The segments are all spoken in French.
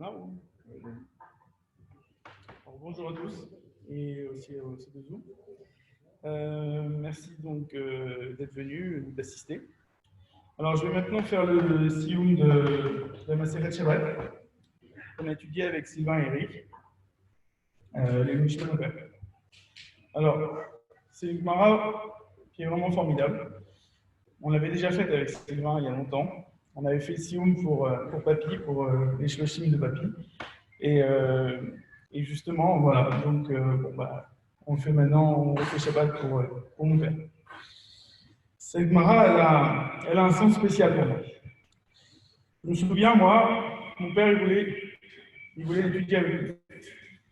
démarre. Alors, bonjour à tous et aussi aux ceux de Zoom. Merci donc d'être venus, d'assister. Alors, je vais maintenant faire le Sioum de Maseret Shabbat. On a étudié avec Sylvain et Eric, les Mishnah. Alors, c'est une Gemara qui est vraiment formidable. On l'avait déjà faite avec Sylvain il y a longtemps. On avait fait le Sioum pour Papy, pour les Shloshim de Papy. Et justement, voilà, donc on le fait maintenant, on fait Shabbat pour mon père. Cette Gemara, elle a un sens spécial pour moi. Je me souviens, moi, mon père, il voulait étudier avec lui.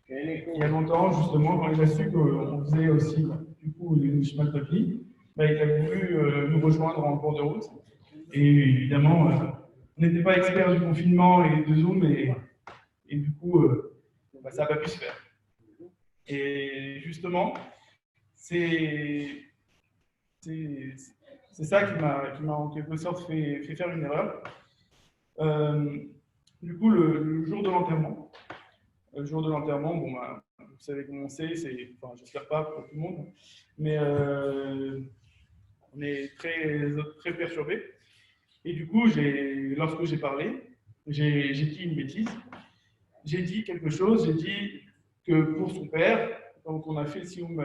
Il y a longtemps, justement, quand il a su qu'on faisait aussi, du coup, les Nishmat Papy, il a voulu nous rejoindre en cours de route. Et évidemment, on n'était pas experts du confinement et de Zoom, et du coup, ça n'a pas pu se faire. Et justement, c'est ça qui m'a en quelque sorte fait faire une erreur. Du coup, le jour de l'enterrement, vous savez comment c'est, enfin, j'espère pas pour tout le monde, mais on est très perturbé. Et du coup, lorsque j'ai parlé, j'ai dit une bêtise. J'ai dit quelque chose, j'ai dit que pour son père, donc on a fait le Sioum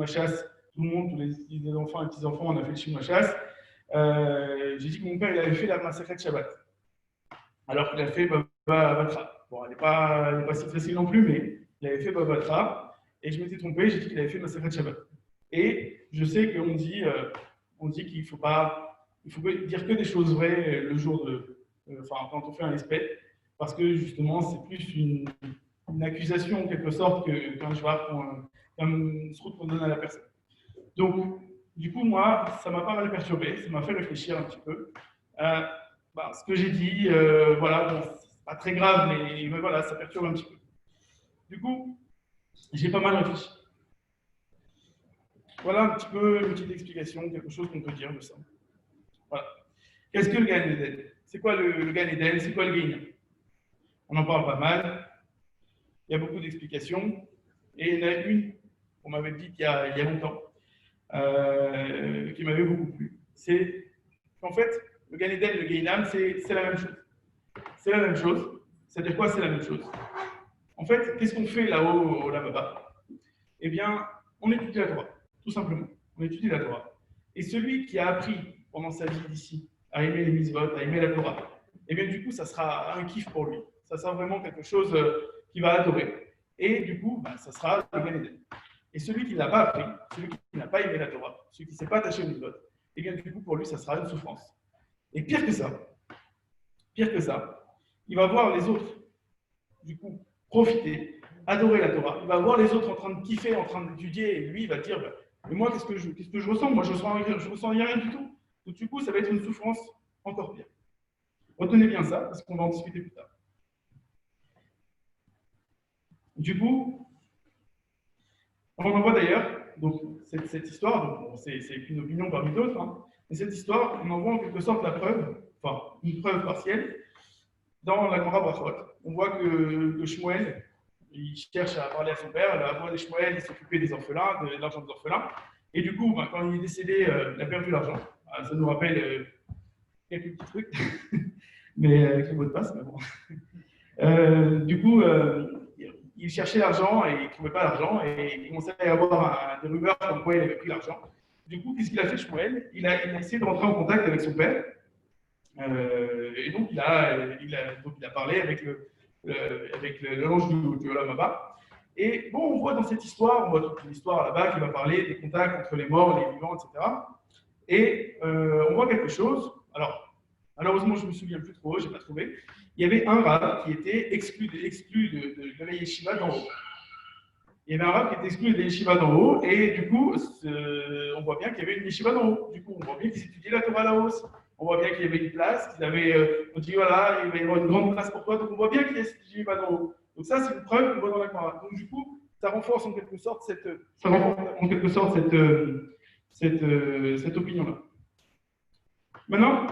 Hachas, tout le monde, tous les enfants et petits-enfants, on a fait le Sioum Hachas. J'ai dit que mon père, il avait fait la Maseret Shabbat, alors qu'il a fait Baba Batra. Bon, elle n'est pas si facile non plus, mais il avait fait Baba Batra, et je m'étais trompé, j'ai dit qu'il avait fait Maseret Shabbat. Et je sais qu'on dit qu'il faut dire que des choses vraies le jour quand on fait un espèce, parce que justement, c'est plus une accusation en quelque sorte qu'un joueur qu'un srout qu'on donne à la personne. Donc, du coup, moi, ça m'a pas mal perturbé, ça m'a fait réfléchir un petit peu. Ce que j'ai dit, voilà, bon, c'est pas très grave, mais voilà, ça perturbe un petit peu. Du coup, j'ai pas mal réfléchi. Voilà un petit peu une petite explication, quelque chose qu'on peut dire de ça. Voilà. Qu'est-ce que le Gan Eden? C'est quoi le Gan Eden? C'est quoi le Guénin? On en parle pas mal. Il y a beaucoup d'explications. Et il y en a une qu'on m'avait dit il y a longtemps, qui m'avait beaucoup plu. C'est qu'en fait, le Gan Eden et le Guénam, c'est la même chose. C'est la même chose. C'est-à-dire quoi, c'est la même chose? En fait, qu'est-ce qu'on fait là-haut, là-bas? Eh bien, on étudie la Torah, tout simplement. On étudie la Torah. Et celui qui a appris pendant sa vie d'ici à aimer les mitzvot, à aimer la Torah, eh bien, du coup, ça sera un kiff pour lui. Ça sera vraiment quelque chose qu'il va adorer. Et du coup, ça sera le Gan Eden. Et celui qui ne l'a pas appris, celui qui n'a pas aimé la Torah, celui qui ne s'est pas attaché aux mitzvot, eh bien, du coup, pour lui, ça sera une souffrance. Et pire que ça, il va voir les autres, du coup, profiter, adorer la Torah. Il va voir les autres en train de kiffer, en train d'étudier, et lui, il va dire, mais moi, qu'est-ce que je ressens? Moi, je ressens rien du tout. Donc, du coup, ça va être une souffrance encore pire. Retenez bien ça, parce qu'on va en discuter plus tard. Du coup, on en voit d'ailleurs, donc, cette histoire, bon, c'est une opinion parmi d'autres, hein, mais cette histoire, on en voit en quelque sorte la preuve, enfin, une preuve partielle, dans la Gemara Brachot. On voit que Shmuel, il cherche à parler à son père, la voix de Shmuel, il s'occupait des orphelins, de l'argent des orphelins, et du coup, quand il est décédé, il a perdu l'argent. Ça nous rappelle quelques petits trucs, mais avec le mot de passe, mais bon. Du coup, il cherchait l'argent et il ne trouvait pas l'argent, et il commençait à y avoir des rumeurs comme quoi il avait pris l'argent. Du coup, qu'est-ce qu'il a fait, Shmuel? Il a essayé de rentrer en contact avec son père, et donc il a parlé avec l'ange du Olam Haba. Et bon, on voit dans cette histoire, on voit toute une histoire là-bas qui va parler des contacts entre les morts, les vivants, etc. Et on voit quelque chose. Alors, malheureusement, je ne me souviens plus trop, je n'ai pas trouvé. Il y avait un rab qui était exclu de la yeshiva d'en haut. Il y avait un rab qui était exclu de la yeshiva d'en haut, et du coup, on voit bien qu'il y avait une yeshiva d'en haut. Du coup, on voit bien qu'ils étudiaient la Torah là-haut aussi. On voit bien qu'il y avait une place, on dit voilà, il va y avoir une grande place pour toi, donc on voit bien qu'il y a cette yeshiva d'en haut. Donc ça, c'est une preuve qu'on voit dans la Gemara. Donc du coup, ça renforce en quelque sorte cette opinion-là. Maintenant,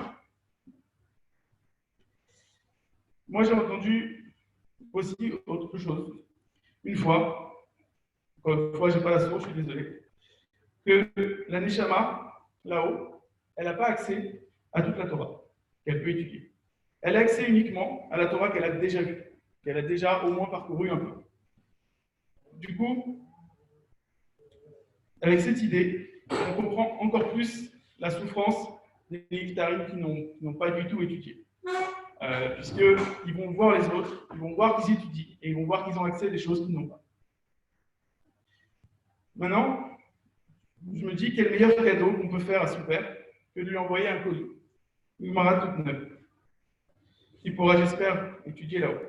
Moi, j'ai entendu aussi autre chose. Une fois, encore une fois, je n'ai pas la source, je suis désolé, que la Neshama, là-haut, elle n'a pas accès à toute la Torah qu'elle peut étudier. Elle a accès uniquement à la Torah qu'elle a déjà vue, qu'elle a déjà au moins parcouru un peu. Du coup, avec cette idée, on comprend encore plus la souffrance des Niftarim qui n'ont pas du tout étudié. Puisqu'ils vont voir les autres, ils vont voir qu'ils étudient, et ils vont voir qu'ils ont accès à des choses qu'ils n'ont pas. Maintenant, je me dis quel meilleur cadeau qu'on peut faire à son père que de lui envoyer un colis, une mara toute neuve, qui pourra, j'espère, étudier là-haut.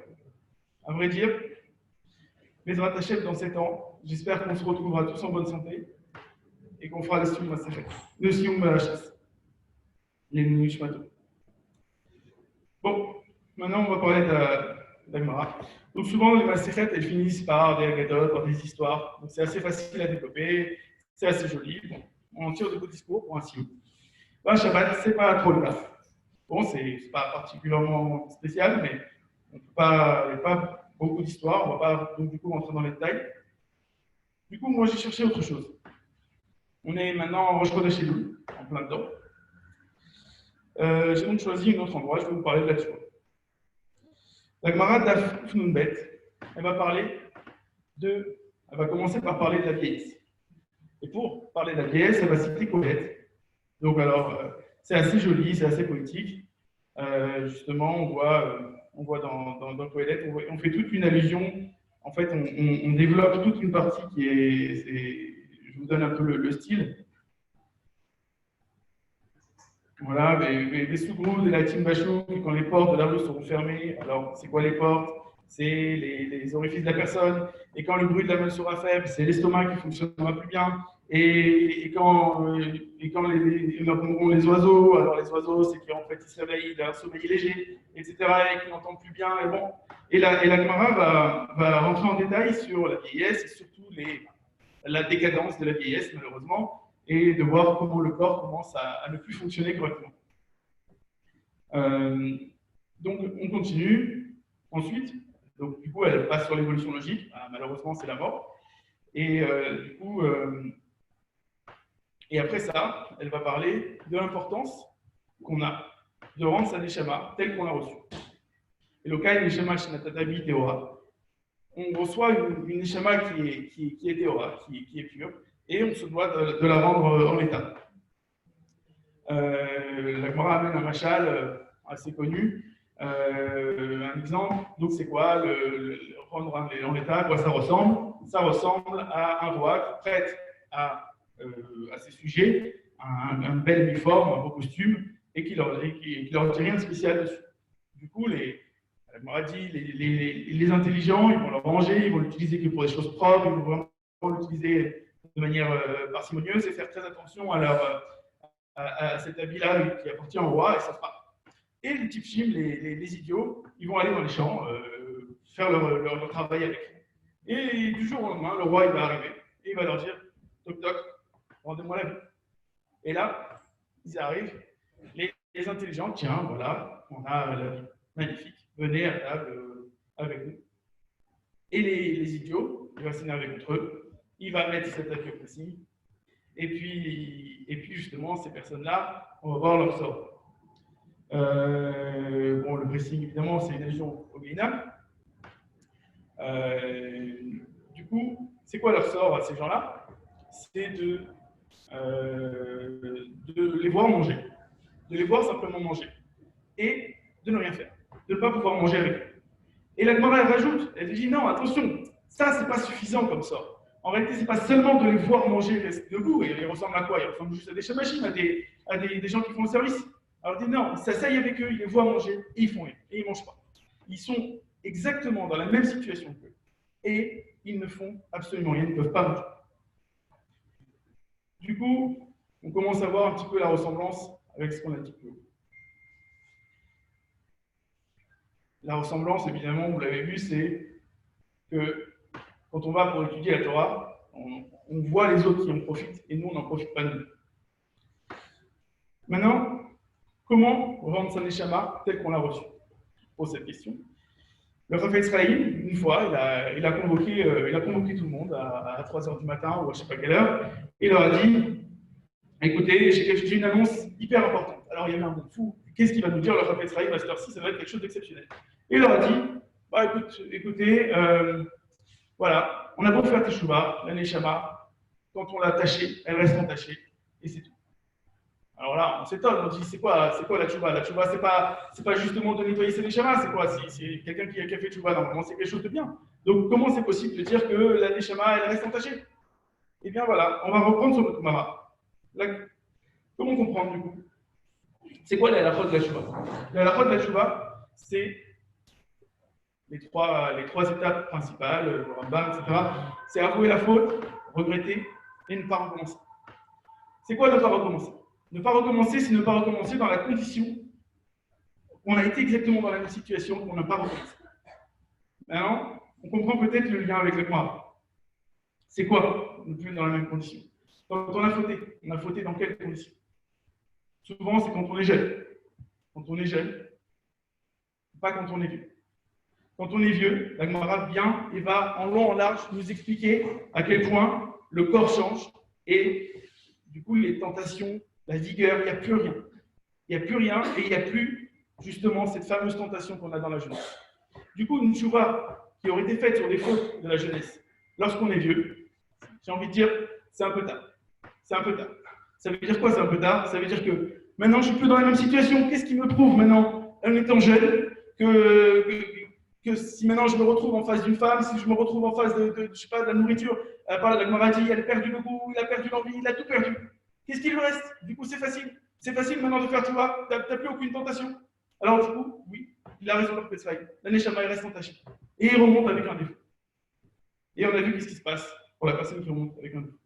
À vrai dire, les Hashem dans 7 ans, j'espère qu'on se retrouvera tous en bonne santé et qu'on fera le Sioum Masachet, le Sioum Malachas, les Nishmato. Bon, maintenant on va parler d'Agmara. Donc souvent les Masachet, elles finissent par des agadotes, par des histoires, donc c'est assez facile à développer, c'est assez joli. Bon, on tire de beaux discours pour un Sioum. Ben, Shabbat, c'est pas trop le cas. Bon, c'est pas particulièrement spécial, mais il n'y a pas beaucoup d'histoires, on ne va pas donc du coup rentrer dans les détails. Du coup, moi j'ai cherché autre chose. On est maintenant en Rosh Chodesh Elul, en plein dedans. J'ai donc choisi un autre endroit, je vais vous parler de la Tchouva. La Gemara d'Af Fnunbet, elle va commencer par parler de la vieillesse. Et pour parler de la vieillesse, elle va citer Colette. Donc alors, c'est assez joli, c'est assez poétique. Justement, on voit dans Colette, on fait toute une allusion. En fait, on développe toute une partie qui est je vous donne un peu le style. Voilà, les sous-groupes de la team Bachou, quand les portes de la rue seront fermées, alors c'est quoi les portes? C'est les orifices de la personne. Et quand le bruit de la main sera faible, c'est l'estomac qui fonctionnera plus bien. Et quand on les oiseaux, alors les oiseaux, c'est qu'en fait ils se réveillent, il a un sommeil léger, etc. Et qu'ils n'entendent plus bien. Et bon, et la Gemara va rentrer en détail sur la vieillesse et surtout la décadence de la vieillesse, malheureusement, et de voir comment le corps commence à ne plus fonctionner correctement. Donc, on continue. Ensuite, donc, du coup, elle passe sur l'évolution logique. Ah, malheureusement, c'est la mort. Et du coup, et après ça, elle va parler de l'importance qu'on a de rendre sa neshama telle qu'on l'a reçue. Et le cas neshama shenatatabi teora, on reçoit une neshama qui est teora, qui est pure, et on se doit de la rendre en l'état. La Gemara amène un machal assez connu. Un exemple, donc c'est quoi rendre en l'état, à quoi ça ressemble? Ça ressemble à un roi qui prête à ses sujets un bel uniforme, un beau costume, et qui leur dit rien de spécial dessus. Du coup, la Gemara dit, les intelligents, ils vont le ranger, ils vont l'utiliser que pour des choses propres, ils vont vraiment l'utiliser de manière parcimonieuse et faire très attention à cet habit-là qui appartient au roi, et ça se passe. Et les tipchim, les idiots, ils vont aller dans les champs, faire leur travail avec. Et du jour au lendemain, le roi il va arriver et il va leur dire toc toc, rendez-moi la vie. Et là, ils arrivent, les intelligents, tiens, voilà, on a la vie magnifique, venez à table avec nous. Et les idiots, il va s'énerver contre eux, il va mettre cet avis au pressing, et puis justement, ces personnes-là, on va voir leur sort. Bon, le pressing, évidemment, c'est une allusion au Guéna. Du coup, c'est quoi leur sort à ces gens-là? C'est de les voir manger, de les voir simplement manger, et de ne rien faire, de ne pas pouvoir manger avec eux. Et la Gemara, elle rajoute, elle dit non, attention, ça, c'est pas suffisant comme sort. En réalité, c'est pas seulement de les voir manger rester debout, et ils ressemblent à quoi? Ils ressemblent juste à des chemachines, à des gens qui font le service. Alors, il dit non, ça s'asseye avec eux, ils les voient manger, et ils font rien, et ils ne mangent pas. Ils sont exactement dans la même situation qu'eux, et ils ne font absolument rien, ils ne peuvent pas manger. Du coup, on commence à voir un petit peu la ressemblance avec ce qu'on a dit plus haut. La ressemblance, évidemment, vous l'avez vu, c'est que quand on va pour étudier la Torah, on voit les autres qui en profitent, et nous, on n'en profite pas nous. Maintenant, comment rendre sa neshama telle qu'on l'a reçue? pose cette question. Le Rav Israël, une fois, il a convoqué tout le monde à 3 h du matin ou à je ne sais pas quelle heure, et il leur a dit écoutez, j'ai une annonce hyper importante. Alors il y avait un bon fou, qu'est-ce qu'il va nous dire le Rav Israël à cette heure-ci? Ça va être quelque chose d'exceptionnel. Et il leur a dit bah, écoutez, voilà, on a beau faire Teshuvah, la Neshama, quand on l'a tachée, elle reste entachée, et c'est tout. Alors là, on s'étonne, on dit c'est quoi la tchouva? La tchouva, c'est pas justement de nettoyer ses neshama, c'est quoi? C'est quelqu'un qui a fait tchouva, normalement c'est quelque chose de bien. Donc comment c'est possible de dire que la neshama, elle reste entachée? Eh bien voilà, on va reprendre sur notre mara. Comment comprendre du coup? C'est quoi la halakha de la tchouva? La halakha de la tchouva, c'est les trois étapes principales, le Rambam, etc. C'est avouer la faute, regretter et ne pas recommencer. C'est quoi ne pas recommencer? Ne pas recommencer, c'est ne pas recommencer dans la condition où on a été exactement dans la même situation qu'on n'a pas recommencé. Maintenant, on comprend peut-être le lien avec le Gemara. C'est quoi ne plus dans la même condition? Quand on a fauté dans quelles conditions? Souvent, c'est quand on est jeune. Quand on est jeune, pas quand on est vieux. Quand on est vieux, la Gemara vient et va en long, en large nous expliquer à quel point le corps change et du coup, les tentations, la vigueur, il n'y a plus rien. Il n'y a plus rien et il n'y a plus justement cette fameuse tentation qu'on a dans la jeunesse. Du coup, une tchouva qui aurait été faite sur des fautes de la jeunesse lorsqu'on est vieux, j'ai envie de dire, c'est un peu tard. C'est un peu tard. Ça veut dire quoi, c'est un peu tard? Ça veut dire que maintenant, je ne suis plus dans la même situation. Qu'est-ce qui me prouve maintenant, en étant jeune, que si maintenant je me retrouve en face d'une femme, si je me retrouve en face je sais pas, de la nourriture, par la maladie, elle a perdu le goût, il a perdu l'envie, il a tout perdu. Qu'est-ce qu'il lui reste? Du coup, c'est facile. C'est facile maintenant de faire, tu vois, tu n'as plus aucune tentation. Alors, du coup, oui, il a raison, le Pesraï. La Neshama, il reste entachée. Et il remonte avec un défaut. Et on a vu qu'est-ce qui se passe pour la personne qui remonte avec un défaut.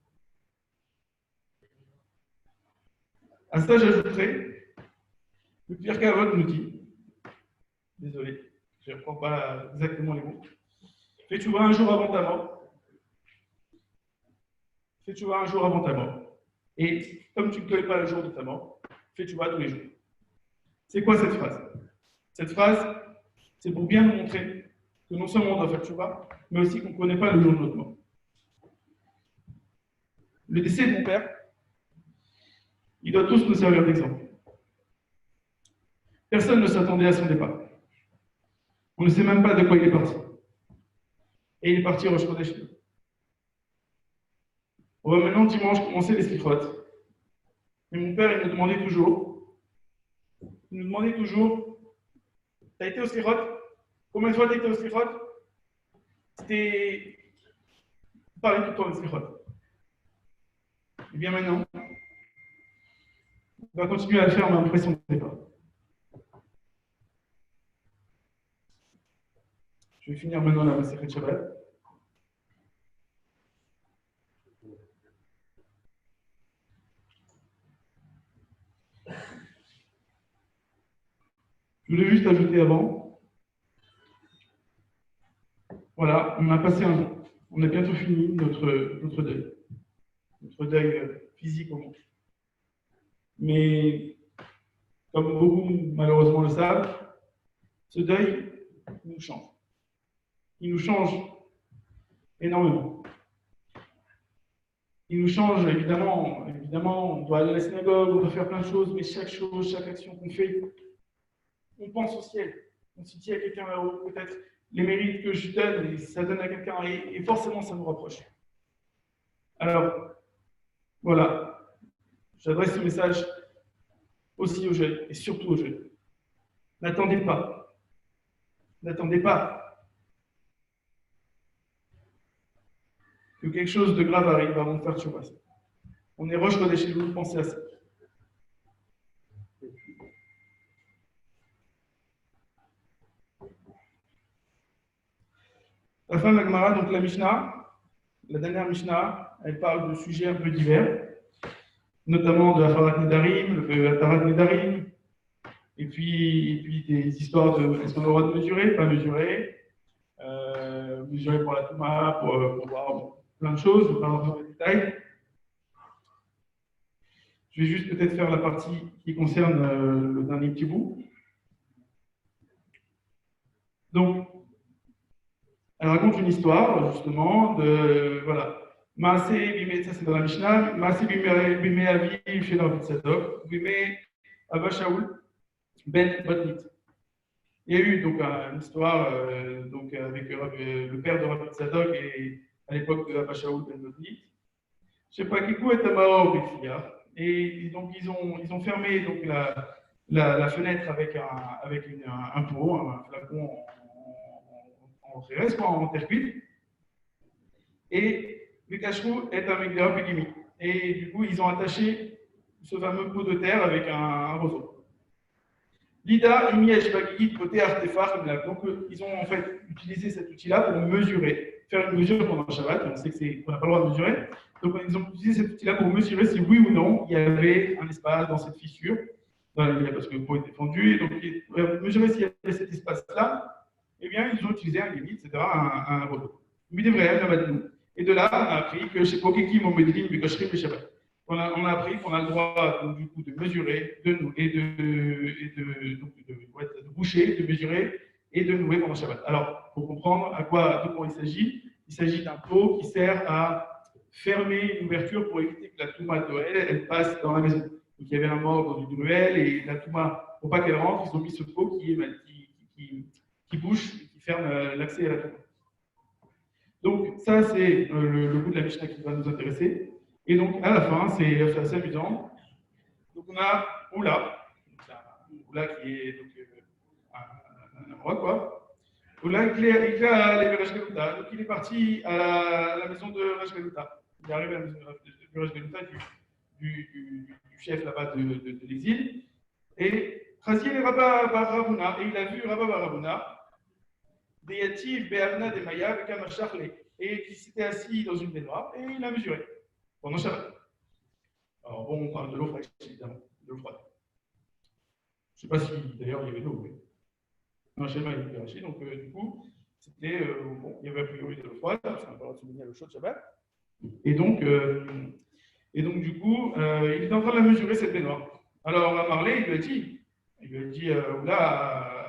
À ça, j'ajouterais, le Pierre Cavod nous dit, désolé, je ne reprends pas exactement les mots, fais tu vois un jour avant ta mort. Fais tu vois un jour avant ta mort. Et comme tu ne connais pas le jour de ta mort, fais tu vois tous les jours. C'est quoi cette phrase? Cette phrase, c'est pour bien nous montrer que non seulement on doit faire tchouva, mais aussi qu'on ne connaît pas le jour de notre mort. Le décès de mon père, il doit tous nous servir d'exemple. Personne ne s'attendait à son départ. On ne sait même pas de quoi il est parti. Et il est parti au Rosh Chodesh. On va maintenant dimanche commencer les slichot. Et mon père, il nous demandait toujours, t'as été au slichot? Combien de fois t'as été au slichot? C'était pareil tout le temps, le slichot. Et bien maintenant, on va continuer à le faire, mais après son départ. Je vais finir maintenant la Masechet Shabbat. Je voulais juste ajouter avant. Voilà, on a passé un an. On a bientôt fini notre deuil. Notre deuil physique au monde. Mais, comme beaucoup malheureusement le savent, ce deuil nous change. Il nous change énormément. Il nous change, évidemment, on doit aller à la synagogue, on doit faire plein de choses, mais chaque chose, chaque action qu'on fait, on pense au ciel. On se dit à quelqu'un là-haut, peut-être les mérites que je donne, et ça donne à quelqu'un, et forcément ça nous rapproche. Alors, voilà, j'adresse ce message aussi aux jeunes, et surtout aux jeunes. N'attendez pas que quelque chose de grave arrive avant de faire tchouva. On est Rosh Chodesh Elul, pensez à ça. La fin de la Gemara, donc la Mishnah, la dernière Mishnah, elle parle de sujets un peu divers, notamment de la Hafarat Nedarim, le Atarat Nedarim, et puis des histoires de est-ce qu'on a le droit de mesurer, pas mesurer, mesurer pour la Touma, pour voir plein de choses, je ne vais pas rentrer dans les détails. Je vais juste peut-être faire la partie qui concerne le dernier petit bout. Donc, elle raconte une histoire, justement, de, voilà, Maaseh Bimé, ça c'est dans la Mishnah, Maaseh Bimé Avi, chez David Sadok, Bimé Abba Shaoul, Ben Batnit. Il y a eu donc une histoire donc, avec le père de David Sadok et à l'époque de Abba Shaoul Ben Batnit. Je sais pas, Kikou est Amao Bifia. Et donc, ils ont fermé donc, la fenêtre avec un pot, un flacon en terre cuite. Et le cacherou est un Megdera Pegimi. Et du coup, ils ont attaché ce fameux pot de terre avec un roseau. L'IDA, Imiesh Bagit, côté artefact, donc ils ont en fait utilisé cet outil-là pour mesurer, faire une mesure pendant le Shabbat. On sait qu'on n'a pas le droit de mesurer. Donc ils ont utilisé cet outil-là pour mesurer si oui ou non il y avait un espace dans cette fissure. Parce que le pot était fendu. Donc pour mesurer s'il y avait cet espace-là, eh bien ils ont utilisé un limite, etc., un roseau. Mais des vrais, et de là, on a appris que chez Pokeki, Momedrin, Bikoshrim et Shabbat. On a appris qu'on a le droit donc, du coup, de mesurer, de boucher, de mesurer et de nouer pendant Shabbat. Alors, pour comprendre de quoi il s'agit d'un pot qui sert à fermer une ouverture pour éviter que la Touma de Noël elle passe dans la maison. Donc, il y avait un mort dans une ruelle et la Touma, pour pas qu'elle rentre, ils ont mis ce pot qui bouche, qui ferme l'accès à la Touma. Donc, ça, c'est le bout de la Mishnah qui va nous intéresser. Et donc, à la fin, c'est assez amusant. Donc, on a Oula. Oula qui est donc, un roi, quoi. Oula, il est à l'Evereshgeluta. Donc, il est parti à la maison de Rashgeluta. Il est arrivé à la maison de Rashgeluta, du chef là-bas de l'exil. Et Chaziel et Rabba Barabuna. Et il a vu Rabba Barabuna. Deyativ Be'avna de Maya Kamacharle. Et qui s'était assis dans une baignoire et il a mesuré pendant Shabbat. Alors bon, on parle de l'eau fraîche, évidemment, de l'eau froide. Je ne sais pas si d'ailleurs il y avait de l'eau, mais un schéma il était arraché, donc du coup, c'était bon, il y avait a priori de l'eau froide, parce qu'on n'a pas le droit de se baigner à l'eau chaude Shabbat. Et donc du coup, il est en train de la mesurer cette baignoire. Alors Marley, il lui a dit, là,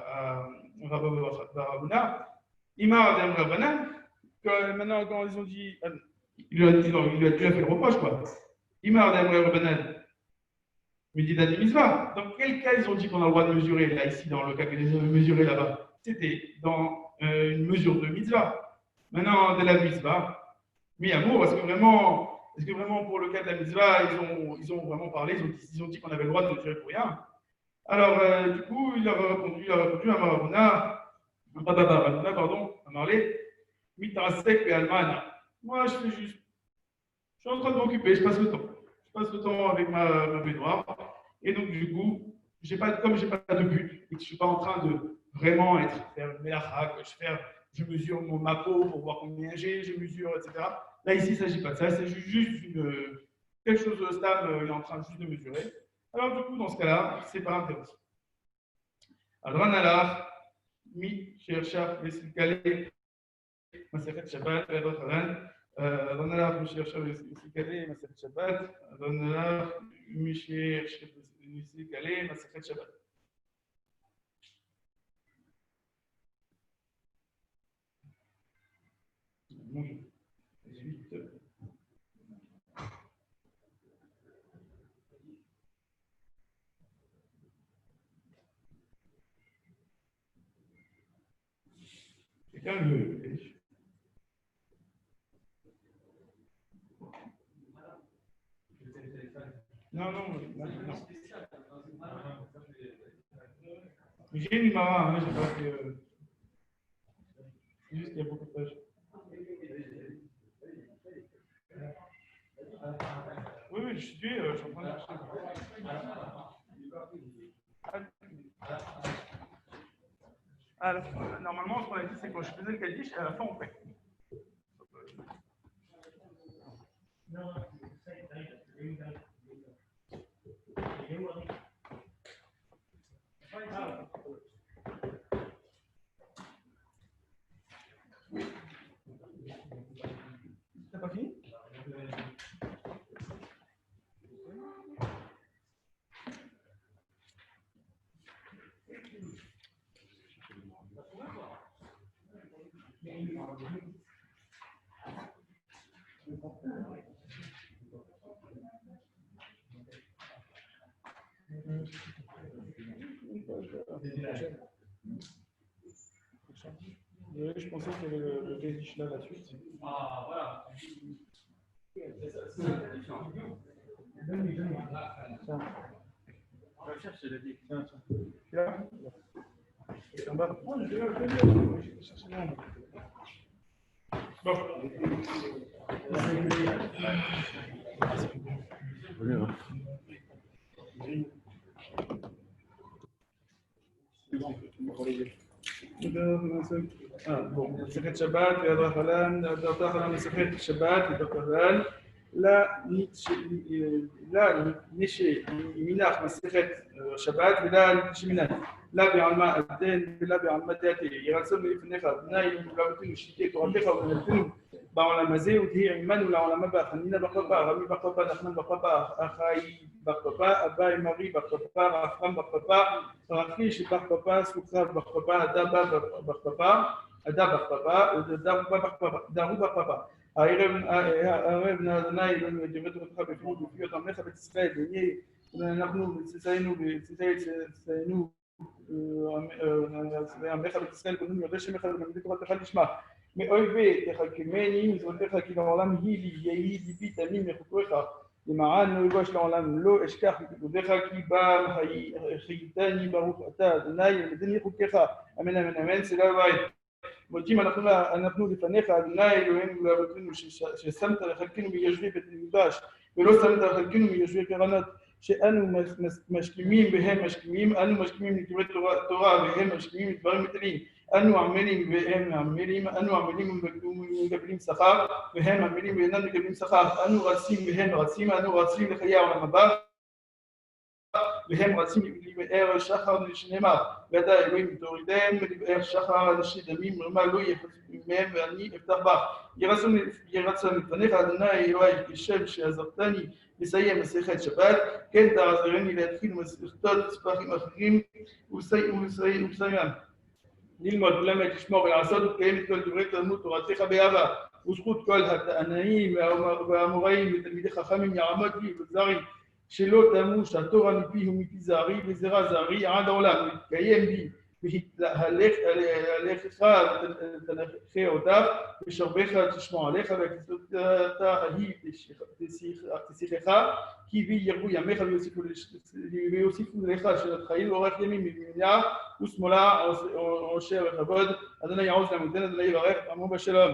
à Rabba Imar d'Am Rabbanan, que maintenant, quand ils ont dit, il lui a déjà fait le reproche, quoi. Imar d'Am Rabbanan, Medina de Mitzvah. Dans quel cas ils ont dit qu'on a le droit de mesurer, là, ici, dans le cas que les ont mesuré là-bas? C'était dans une mesure de Mitzvah. Maintenant, de la Mitzvah, mais amour, est-ce que vraiment, pour le cas de la Mitzvah, ils ont vraiment parlé, ils ont dit qu'on avait le droit de mesurer pour rien? Alors, du coup, il leur a répondu à Marabuna, pardon, à Marley, Mitrasek et Almana. Moi, je suis en train de m'occuper, je passe le temps. Je passe le temps avec ma baignoire. Et donc, du coup, comme je n'ai pas de but et que je ne suis pas en train de vraiment faire une mélacha, je mesure ma peau pour voir combien j'ai, je mesure, etc. Là, ici, il ne s'agit pas de ça, c'est juste quelque chose de stable, il est en train juste de mesurer. Alors, du coup, dans ce cas-là, c'est pas intéressant. Adran Allah, mi chercha vesikale, maseret Shabbat, vedot Adran. Adran Allah, mi chercha vesikale, maseret Shabbat. Adran Allah, mi chercha vesikale, maseret Shabbat. Bonjour. 18. Quelqu'un le. Non. J'ai une Mara, hein, j'ai pas fait. C'est juste qu'il y a beaucoup de pages. Oui, je suis en train de chercher. Normalement, ce qu'on a dit, c'est quand je faisais le Kaddish, à la fin, on fait. T'as pas fini? Je pensais qu'il y avait le Gedish là, la suite. Ah, voilà. Tiens. Tiens. Là. En bas. Bon. Bon, מסכת שבת, והדרך הלן, הדרך הלן מסכת שבת, ודרך הלן, لا نشي مناخ مسخت شبات ولا نشي مناخ لا بعلماء الدين ولا بعلماء داتي يرسم لي في النخا ناي ولا بتنو شتي تغلقها ولا بتنو بعلماء زي وهي عمان ولا علماء بقى خلينا بقبا رمي بقبا نحن بقبا أخاي بقبا أباي ماري بقبا أفرام بقبا رخيش بقبا سكر بقبا دابا بقبا أدابا بقبا دارو بقبا הערב נאדוני אלוהינו את יבט אותך בפירות ובפיות עמך בית ישראל ונהיה אנחנו צאצאינו עמך בית ישראל כולנו יודע שמך ולמדי תורתך לשמה מאויבי תחכמני מצוותיך כי לעולם היא לי יהי ליבי תמים לחוקריך למען לא יבש לעולם לא אשכח מפקודיך כי בא חייתני ברוך אתה אדוני למדני חוקיך אמן אמן אמן סלע בית מודים אנחנו לפניך, אדוני אלוהינו ולאבותינו, ששמת לחלקנו מיושבי בית המקדש, ולא שמת לחלקנו מיושבי קרנות, שאנו משכימים והם משכימים, אנו משכימים לדברי תורה והם משכימים לדברים מטלים, אנו עמלים והם עמלים, אנו עמלים ומקבלים שכר, והם עמלים ואינם מקבלים שכר, אנו רצים והם רצים, אנו רצים לחיי העולם הבא, והם רצים לבאר שחר שנאמר ואתה אלוהים תורידם לבאר שחר אנשי דמים מרמה לא יחזו מהם ואני אפתח בה ירצון לפניך אדוני אלוהי כשם שעזרתני לסיים מסכת שבת כן תעזרני להתחיל מסכתות ספרים אחרים ולסיים ללמוד ולמד לשמור ולעשות ולקיים את כל דברי תלמוד תורתך באהבה וזכות כל התנאים והאמוראים ותלמידי חכמים יעמוד לי וזרים שלא תמוש התורה מפי ומפי זרעי וזרע זרעי עד העולם להתקיים בי והלכך ותנחה אותך ושרבך תשמור עליך וכתובתה ההיא תשיחך כי בי ירבו ימיך ויוסיפו לך שאלת חיים ואורך ימים מימיניה ושמאלה עושר וכבוד אדוני יעוז לעמודנו אדוני יברך עמו בשלום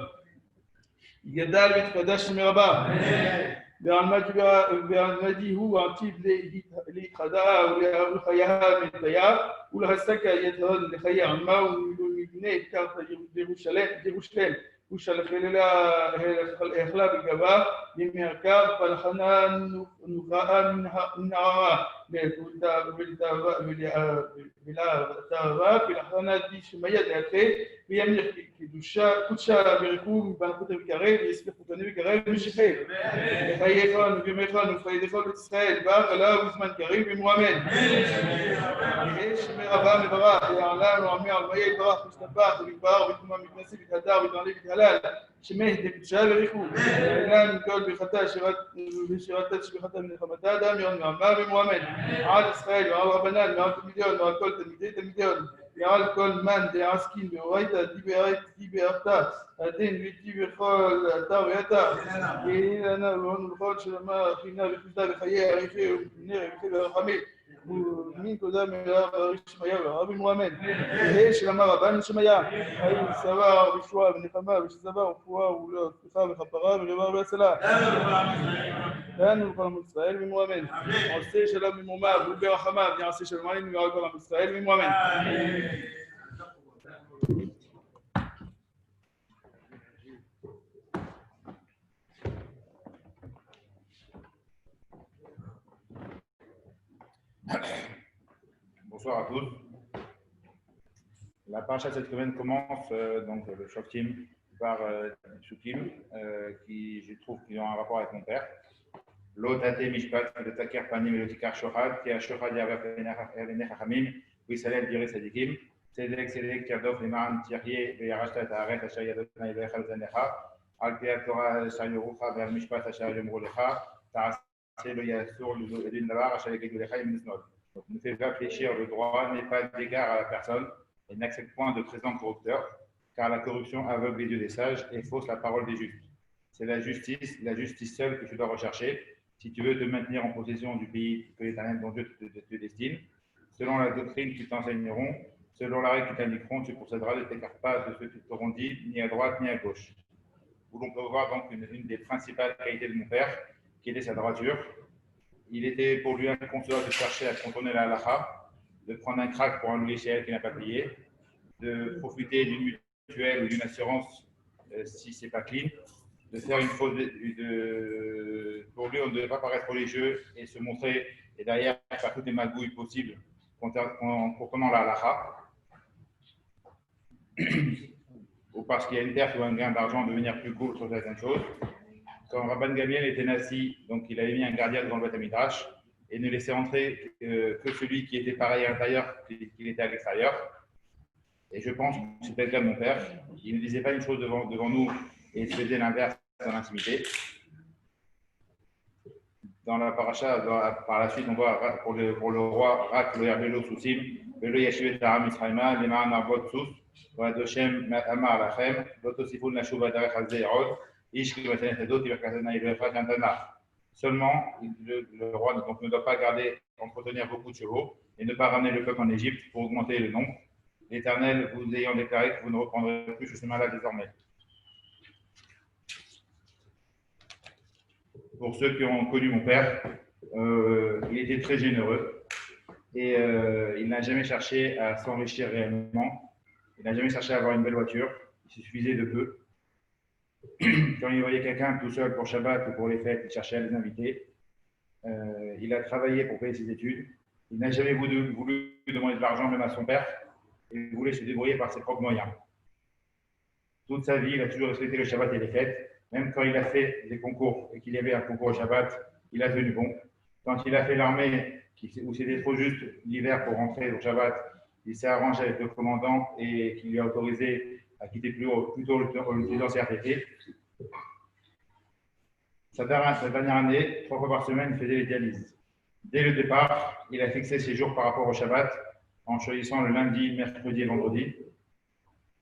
יגדל ויתקדש מרבה בעלמדי הוא עתיד להתחדעה ולחיה מלתיה ולהסקה יתהוד לחיי עמה ולמבנה את קרתא ירושלם ושלחלה בגבה למרכב פלחנה נוחאה מנערה ולתאווה פלחנה דשמיא דעתה וימליך קודשה ברכו מבנחות וקרב ויסלחו בני וקרב ומשחל לחייך ובימיך ופיידך בית ישראל ברך עליו בזמן קריב ואמרו אמן יהא שמי רבה מברך ויעלה ועמי עלמי יברך משתבח ולגבר ותקומה מתנשא ותהדר ותעלה ותהלל שמי דקדשה וריחו ואילן כל ברכתה ושירתה תשבחתה מנחמתה אדם ירון ועמה ואמרו אמן על ישראל ועל רבנן ועל תלמידיון ועל כל תלמידי תלמידיון ועל כל מן דעסקין ואורייתא דיברת הדין ואיתי בכל אתר ואתר יהי לנו ולנו לכל שלמה חינה וחסדה וחיי אריכי ובני רביכי ורחמי ומין תודה מלאה בריש שמיה ורבי מואמן יהי שלמה רבן שמיה חיים סבר וישועה ונחמה ושזבה ורפואה ולהצלחה וכפרה ורבה והצלה לנו לכל עם ישראל ומואמן עושה שלום ממומיו וברחמיו יעשה שלום עלינו ועל כל עם ישראל ומואמן Bonsoir à tous. La paracha de cette semaine commence donc le Shoftim par Psukim qui je trouve qu'ils ont un rapport avec mon père. Lo tate mishpat le taker panim le tikar shochad qui a shochad yavaf elenech hachamim v'isalel direi sadikim. צדק, צדק, תרדוף למען תחיה וירשת את הארץ אשר ידעתנה אליך לזנך, על פי התורה אשר יורוך ועל משפט אשר יאמרו לך, תעשה לא יאסור לדין דבר אשר יגידו לך אם נשנוד. Donc, ne fais pas fléchir le droit, n'aie pas d'égard à la personne et n'accepte point de présent corrupteur, car la corruption aveugle les yeux des sages et fausse la parole des justes. C'est la justice seule que tu dois rechercher si tu veux te maintenir en possession du pays que l'Éternel, ton Dieu, te destine. Selon la doctrine qu'ils t'enseigneront, selon la règle qu'ils t'indiqueront, tu procéderas, ne t'écarte pas de ce qu'ils t'auront dit, ni à droite ni à gauche. Où l'on peut voir donc une des principales qualités de mon père, qui était sa droiture. Il était pour lui inconcevable de chercher à contourner la halakha, de prendre un crack pour un logiciel qu'il n'a pas payé, de profiter d'une mutuelle ou d'une assurance si ce n'est pas clean, de faire une faute pour lui, on ne devait pas paraître religieux et se montrer, et derrière faire toutes les magouilles possibles concernant la halakha, ou parce qu'il y a une perte ou un gain d'argent, devenir plus cool sur certaines choses. Quand Rabban Gamliel était nasi, donc il avait mis un gardien devant le Beth Midrash et ne laissait entrer que celui qui était pareil à l'intérieur qu'il était à l'extérieur. Et je pense que c'était le cas de mon père. Il ne disait pas une chose devant nous et il faisait l'inverse dans l'intimité. Dans la paracha, par la suite, on voit pour le roi Rak lo yarbelo sousim, velo yashivet ha'am Israëma, leman arbot sous, wa doshem matama alachem, lotosifun nashuva derech al zeirod. Seulement, le roi donc, ne doit pas entretenir beaucoup de chevaux et ne pas ramener le peuple en Égypte pour augmenter le nombre. L'Éternel vous ayant déclaré que vous ne reprendrez plus ce chemin-là désormais. Pour ceux qui ont connu mon père, il était très généreux et il n'a jamais cherché à s'enrichir réellement. Il n'a jamais cherché à avoir une belle voiture. Il se suffisait de peu. Quand il voyait quelqu'un tout seul pour Shabbat ou pour les fêtes, il cherchait à les inviter. Il a travaillé pour payer ses études. Il n'a jamais voulu demander de l'argent même à son père. Il voulait se débrouiller par ses propres moyens. Toute sa vie, il a toujours respecté le Shabbat et les fêtes. Même quand il a fait des concours et qu'il y avait un concours au Shabbat, il a tenu bon. Quand il a fait l'armée, où c'était trop juste l'hiver pour rentrer au Shabbat, il s'est arrangé avec le commandant et qui lui a autorisé à quitter plutôt le CRTT. Sa dernière année, 3 fois par semaine, il faisait les dialyses. Dès le départ, il a fixé ses jours par rapport au Shabbat en choisissant le lundi, mercredi et vendredi.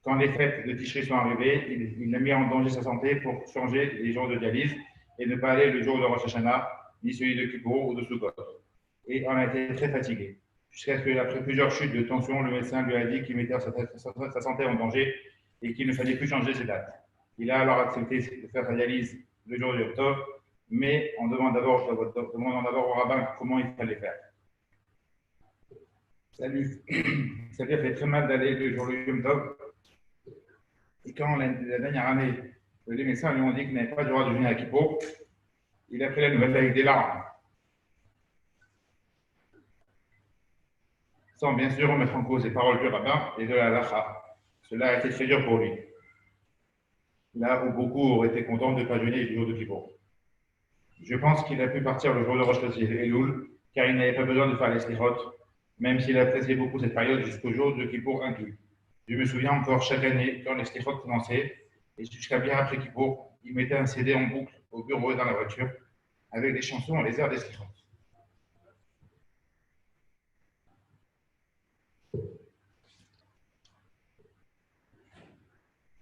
Quand les fêtes de Tishri sont arrivées, il a mis en danger sa santé pour changer les jours de dialyse et ne pas aller le jour de Rosh Hashanah, ni celui de Kippour ou de Sukkot. Et on a été très fatigué. Jusqu'à ce qu'après plusieurs chutes de tension, le médecin lui a dit qu'il mettait sa santé en danger et qu'il ne fallait plus changer ses dates. Il a alors accepté de faire sa dialyse le jour du octobre, mais en demandant d'abord au rabbin comment il fallait faire. Ça lui a fait très mal d'aller le jour du Yom Tov. Et quand la dernière année, les médecins lui ont dit qu'il n'avait pas le droit de venir à Kippour, il a pris la nouvelle avec des larmes. Sans bien sûr remettre en cause les paroles du rabbin et de la halakha. Cela a été très dur pour lui. Là où beaucoup auraient été contents de ne pas jeûner le jour de Kippour. Je pense qu'il a pu partir le jour de Rosh Hashanah et Elul, car il n'avait pas besoin de faire les slichot, même s'il appréciait beaucoup cette période jusqu'au jour de Kippour inclus. Je me souviens encore chaque année, quand les slichot commençaient, et jusqu'à bien après Kippour, il mettait un CD en boucle au bureau et dans la voiture, avec des chansons et les airs des slichot.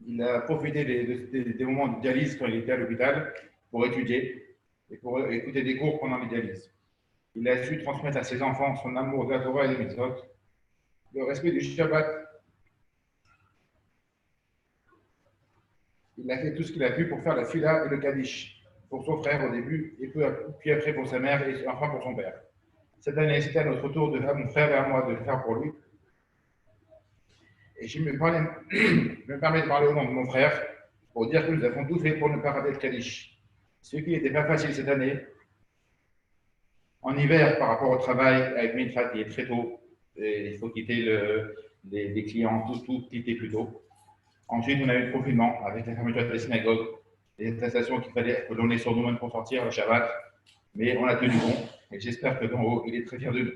Il a profité des moments de dialyse quand il était à l'hôpital pour étudier et pour écouter des cours pendant les dialyses. Il a su transmettre à ses enfants son amour de la Torah et des mitzvot, le respect du Shabbat. Il a fait tout ce qu'il a pu pour faire la fila et le kaddish pour son frère au début et puis après pour sa mère et enfin pour son père. Cette année, c'était à notre tour à mon frère et à moi de le faire pour lui. Et je me permets de parler au nom de mon frère pour dire que nous avons tout fait pour ne pas rater le Kaddish. Ce qui n'était pas facile cette année. En hiver, par rapport au travail, avec Mintrat, il est très tôt. Et il faut quitter les clients, tout quitter plus tôt. Ensuite, on a eu le confinement avec la fermeture des synagogues, les attestations qu'il fallait que l'on ait sur nous-mêmes pour sortir le Shabbat. Mais on a tenu bon. Et j'espère que d'en haut, il est très fier de nous.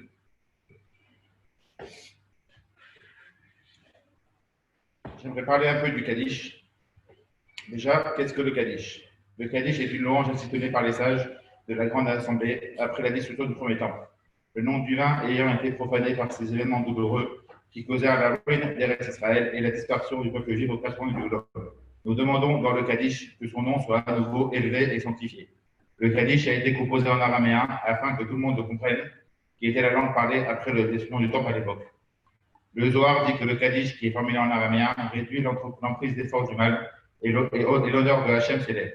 J'aimerais parler un peu du Kaddish. Déjà, qu'est-ce que le Kaddish? Le Kaddish est une louange instituée par les sages de la Grande Assemblée après la destruction du premier temple. Le nom du vin ayant été profané par ces événements douloureux qui causèrent la ruine d'Eretz Israël et la dispersion du peuple juif aux quatre coins du globe. Nous demandons dans le Kaddish que son nom soit à nouveau élevé et sanctifié. Le Kaddish a été composé en araméen afin que tout le monde le comprenne, qui était la langue parlée après le destruction du temple à l'époque. Le Zohar dit que le Kaddish, qui est formulé en araméen, réduit l'emprise des forces du mal et l'honneur de Hachem s'élève.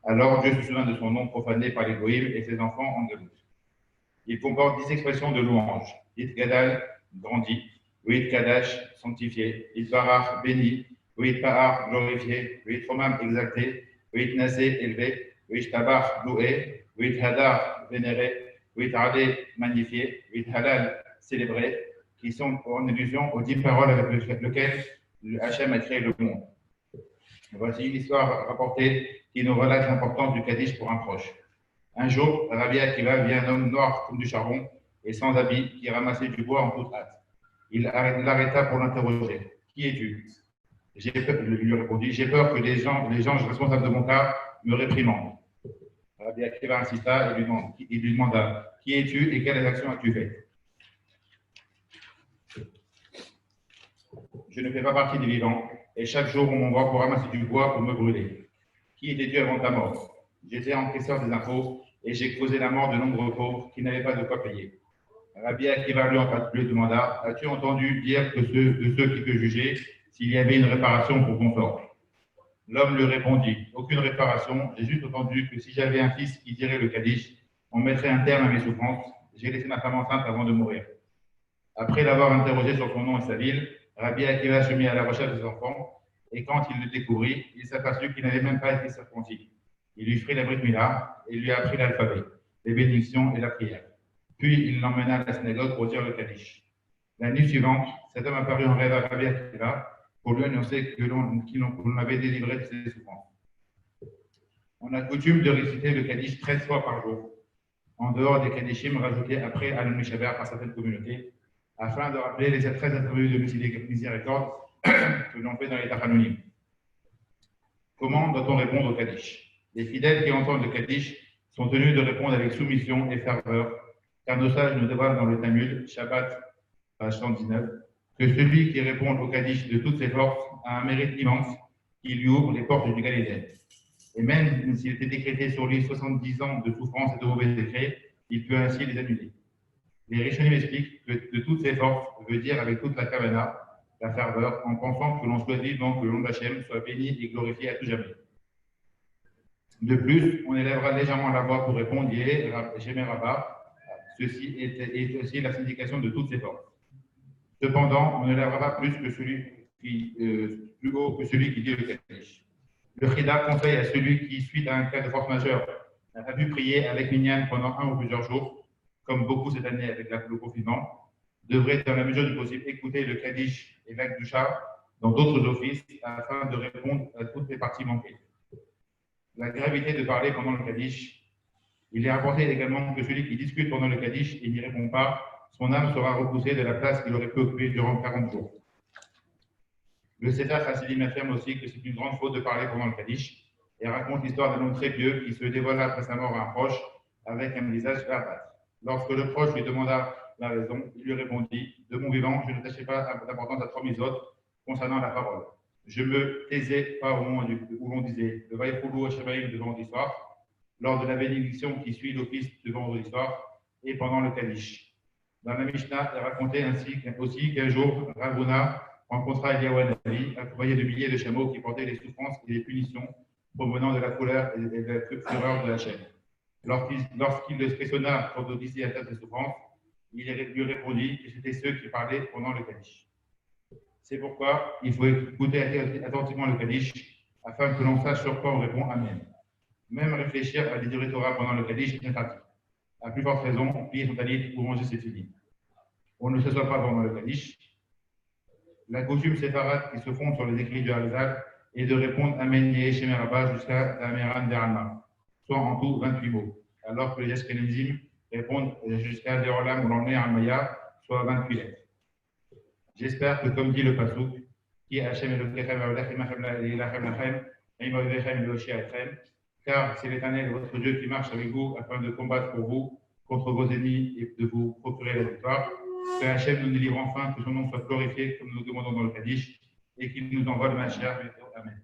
Alors Dieu se souvient de son nom profané par les goïms et ses enfants en déroute. Il comporte 10 expressions de louange. It Gadal, grandi. It Kadash, sanctifié. It Barach, béni. It Pahar, glorifié. It Romam, exalté. It Nasé, élevé. It Tabar, loué. It Hadar, vénéré. It Hadé, magnifié. It Halal, célébré, qui sont en allusion aux 10 paroles avec lesquelles Hachem a créé le monde. Voici une histoire rapportée qui nous relate l'importance du Kaddish pour un proche. Un jour, Rabbi Akiva vit un homme noir comme du charbon et sans habit qui ramassait du bois en toute hâte. Il l'arrêta pour l'interroger. Qui es-tu? Il lui répondit, j'ai peur que les gens responsables de mon cas me réprimandent. Rabbi Akiva insista et lui demanda, qui es-tu et quelles actions as-tu faites? Je ne fais pas partie des vivants et chaque jour on m'envoie pour ramasser du bois pour me brûler. Qui étais-tu avant ta mort? J'étais encaisseur des impôts et j'ai causé la mort de nombreux pauvres qui n'avaient pas de quoi payer. Rabbi Akiva lui demanda, as-tu entendu dire que de ceux qui te jugeaient s'il y avait une réparation pour ton tort? L'homme lui répondit, aucune réparation, j'ai juste entendu que si j'avais un fils qui dirait le Kaddish, on mettrait un terme à mes souffrances. J'ai laissé ma femme enceinte avant de mourir. Après l'avoir interrogé sur son nom et sa ville, Rabbi Akiva se mit à la recherche des enfants et quand il le découvrit, il s'aperçut qu'il n'avait même pas été circoncis. Il lui fit la Brit Mila et lui apprit l'alphabet, les bénédictions et la prière. Puis il l'emmena à la synagogue pour dire le Kaddish. La nuit suivante, cet homme apparut en rêve à Rabbi Akiva pour lui annoncer que l'on avait délivré de ses souffrances. On a coutume de réciter le Kaddish 13 fois par jour, en dehors des Kaddishim rajoutés après Al-Mishaber par certaines communautés, afin de rappeler les 13 attributs de miséricorde que l'on fait dans les Tachanounim. Comment doit-on répondre au Kaddish? Les fidèles qui entendent le Kaddish sont tenus de répondre avec soumission et ferveur, car nos sages nous dévoilent dans le Talmud, Shabbat, page 119, que celui qui répond au Kaddish de toutes ses forces a un mérite immense qui lui ouvre les portes du Galilée. Et même s'il était décrété sur lui 70 ans de souffrance et de mauvais décrets, il peut ainsi les annuler. Les Rishonim expliquent que de toutes ses forces veut dire avec toute la kavana, la ferveur, en pensant que l'on souhaite vivement que le nom d'Hachem soit béni et glorifié à tout jamais. De plus, on élèvera légèrement la voix pour répondre Jémé Rabba. Ceci est aussi la signification de toutes ses forces. Cependant, on n'élèvera pas plus haut que celui qui dit le Kaddish. Le Chida conseille à celui qui, suite à un cas de force majeure, n'a pas pu prier avec Minyan pendant un ou plusieurs jours, comme beaucoup cette année avec le confinement, devrait, dans la mesure du possible, écouter le Kaddish et l'Akdusha dans d'autres offices afin de répondre à toutes les parties manquées. La gravité de parler pendant le Kaddish, il est rapporté également que celui qui discute pendant le Kaddish et n'y répond pas, son âme sera repoussée de la place qu'il aurait pu occuper durant 40 jours. Le Sefer Hasidim affirme aussi que c'est une grande faute de parler pendant le Kaddish et raconte l'histoire d'un homme très pieux qui se dévoila après sa mort à un proche avec un visage verdâtre. Lorsque le proche lui demanda la raison, il lui répondit « De mon vivant, je ne n'attachais pas d'importance à 3000 autres concernant la parole. Je me taisais pas au moment où l'on disait le Vaïfoulou Hashemaïm de vendredi soir, lors de la bénédiction qui suit l'office de vendredi soir et pendant le Kaddish. » Dans la Mishnah, il racontait aussi qu'un jour, Ravuna rencontra Eliyahu Hanavi, accompagné de milliers de chameaux qui portaient les souffrances et les punitions provenant de la couleur et de la fureur de la chaîne. Lorsqu'il le questionna pour d'Odyssée à tête de souffrance, il lui répondit que c'était ceux qui parlaient pendant le Kaddish. C'est pourquoi il faut écouter attentivement le Kaddish afin que l'on sache sur quoi on répond Amen. Même réfléchir à des durées Torah pendant le Kaddish est interdit. À plus forte raison, plier son talit ou manger ses filles. On ne s'assoit pas pendant le Kaddish. La coutume séfarade qui se fonde sur les écrits du Harizal est de répondre Amen Yeh Shemer Rabba jusqu'à Ameran Derama, soit en tout 28 mots, alors que les Ashkenazim répondent jusqu'à Deolam ou l'Emner Amaya, soit 28 lettres. J'espère que, comme dit le Passouk, Qui Hachem Elokechem Aolachem Ilachem Lachem, Im Oivechem Eloshia Etchem. Car c'est l'Éternel, votre Dieu, qui marche avec vous afin de combattre pour vous contre vos ennemis et de vous procurer la victoire. Que Hachem nous délivre enfin, que son nom soit glorifié, comme nous le demandons dans le Kaddish, et qu'il nous envoie le Mashiach. Amen.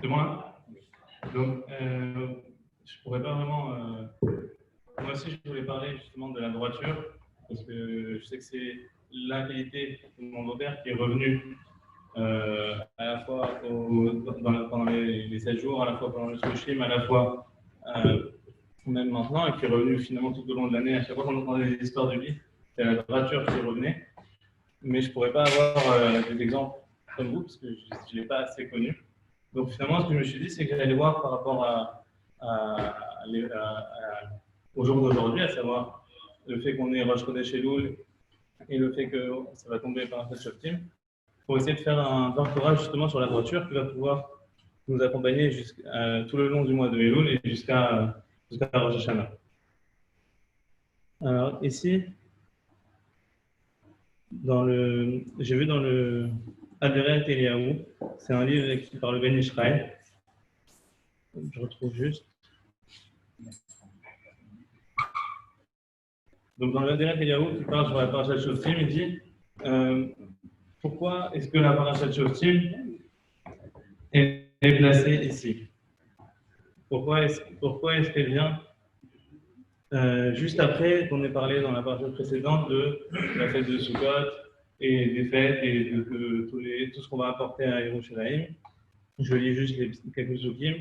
C'est bon là? Donc, je pourrais pas vraiment. Moi aussi, je voulais parler justement de la droiture, parce que je sais que c'est la qualité de mon beau-père qui est revenu à la fois pendant les 7 jours, à la fois pendant le Soshim, à la fois même maintenant, et qui est revenu finalement tout au long de l'année. À chaque fois qu'on entendait des histoires de lui, c'est la droiture qui revenait. Mais je ne pourrais pas avoir des exemples comme vous, parce que je ne l'ai pas assez connu. Donc finalement, ce que je me suis dit, c'est que j'allais voir par rapport au jour d'aujourd'hui, à savoir le fait qu'on est Rosh Chodesh Elul et le fait que ça va tomber par un Shoftim, pour essayer de faire un doctorat justement sur la droiture qui va pouvoir nous accompagner tout le long du mois de Elul et jusqu'à Rosh Hashanah. Alors ici, j'ai vu dans le Aderet Eliyahu, c'est un livre écrit par le Ben Ishraï. Je retrouve juste. Donc dans le Aderet Eliyahu, qui parle sur la Parashat Shoftim, il dit pourquoi est-ce que la Parashat Shoftim est placée ici? Pourquoi est-ce qu'elle vient juste après qu'on ait parlé dans la partie précédente de la fête de Sukkot et des fêtes et de tout ce qu'on va apporter à Yerushalayim? Je lis juste quelques zukim.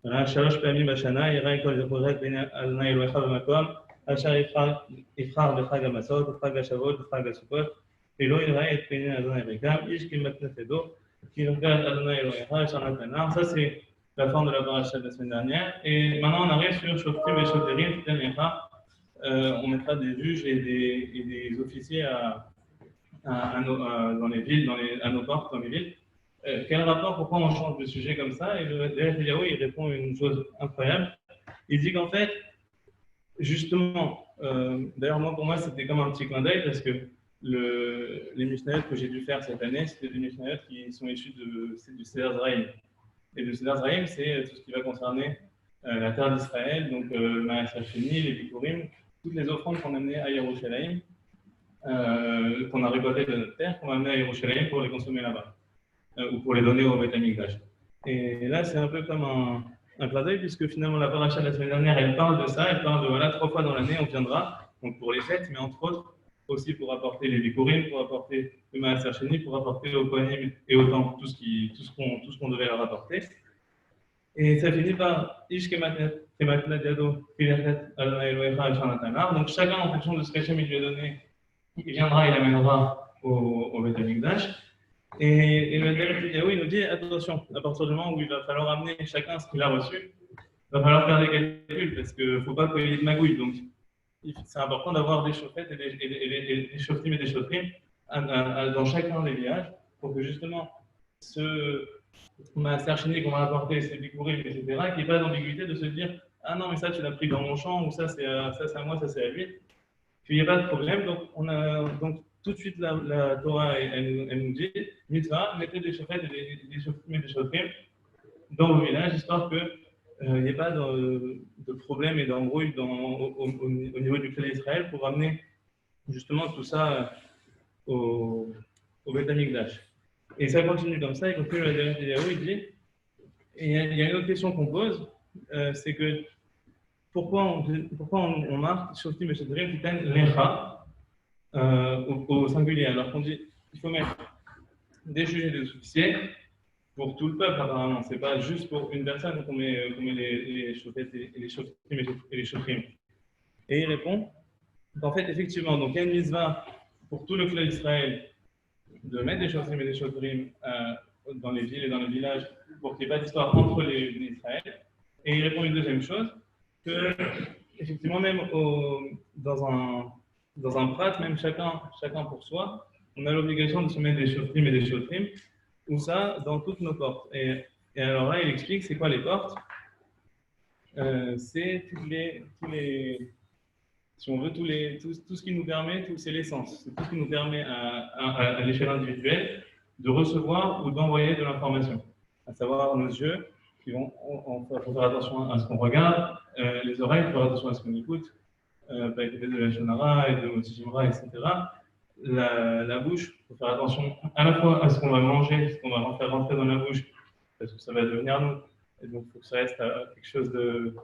Voilà, Shalosh Pamim Bashana, Yera Kol Zechoret Ben Adonai Elohecha B'Makom, Asher Yifchar B'Chag HaMasot, B'Chag HaShavot, B'Chag HaSukkot, Elo Yera Et Peni Adonai Rekam, Ish Ki Matnef Edo, Ki Regarde Adonai Elohecha, Shanat Anar. Ça c'est la fin de la paracha de la semaine dernière. Et maintenant on arrive sur Shoftim et Shoterim, on mettra des juges et des officiers dans les villes, à nos portes, dans les villes. Quel rapport, pourquoi on change de sujet comme ça? Et le Eliyahu, il répond une chose incroyable. Il dit qu'en fait, justement, d'ailleurs, pour moi, c'était comme un petit clin d'œil parce que les Mishnayot que j'ai dû faire cette année, c'était des Mishnayot qui sont issus du Seder Zraïm. Et le Seder Zraïm, c'est tout ce qui va concerner la terre d'Israël, donc le Maaser Sheni, les Bikurim, toutes les offrandes qu'on amenait à Yerushalayim, qu'on a récoltées de notre terre, qu'on a amené à Yerushalayim pour les consommer là-bas. Ou pour les donner au Beit HaMikdash. Et là, c'est un peu comme un clin d'œil, puisque finalement, la paracha de la semaine dernière, elle parle de ça, elle parle de, voilà, 3 fois dans l'année, on viendra, donc pour les fêtes, mais entre autres, aussi pour apporter les Bikurim, pour apporter le Maaser Sheni, pour apporter au Kohanim et au Temple tout ce qu'on devait leur apporter. Et ça finit par Ish Kematnet Yado, Kilertet Adonai Elohecha Shanat Anar. Donc chacun, en fonction de ce qu'Hachem lui a donné, il viendra, il amènera au Beit HaMikdash. Et le Eliyahu, il nous dit attention, à partir du moment où il va falloir amener chacun ce qu'il a reçu, il va falloir faire des calculs parce qu'il ne faut pas qu'il y ait de magouille. Donc, c'est important d'avoir des chaufferettes et des chauffetim et des chaufferim dans chacun des villages pour que justement ce Maaser Sheni qu'on va apporter, ces bikurim, etc., qu'il n'y ait pas d'ambiguïté de se dire ah non, mais ça tu l'as pris dans mon champ ou ça c'est à moi, ça c'est à lui. Qu'il n'y ait pas de problème. Donc tout de suite, la Torah, elle nous dit, mitzvah, mettez des chaufferettes et des chaufferim dans vos villages, histoire qu'il n'y ait pas de problème et d'embrouille au niveau du clan d'Israël pour amener justement tout ça au Beit HaMikdash. Et ça continue comme ça, il continue la dernière vidéo, il dit, Et il y a une autre question qu'on pose, c'est que pourquoi on marque Shoftim et Shoftim Titan Lecha au singulier, alors qu'on dit qu'il faut mettre des juges et des officiers pour tout le peuple apparemment, c'est pas juste pour une personne qu'on met les chaufettes et les Shoftim et les Shoftim. Et il répond qu'en fait, effectivement, donc il y a une mitzvah pour tout le clan d'Israël de mettre des Shoftim et des Shoftim dans les villes et dans les villages pour qu'il n'y ait pas d'histoire entre les Israël. Et il répond une deuxième chose, que effectivement, même dans un prat, même chacun pour soi, on a l'obligation de se mettre des Shoftim et des Shoftim, ou ça dans toutes nos portes. Et alors là, il explique c'est quoi les portes. C'est tous les si on veut, tout ce qui nous permet, c'est l'essence, c'est tout ce qui nous permet à l'échelle individuelle de recevoir ou d'envoyer de l'information, à savoir nos yeux qui vont faut faire attention à ce qu'on regarde, les oreilles, faut faire attention à ce qu'on écoute, pas écouter de la shonara et de motijimra, etc. La bouche, il faut faire attention à la fois à ce qu'on va manger, ce qu'on va faire rentrer dans la bouche, parce que ça va devenir nous, et donc il faut que ça reste quelque chose de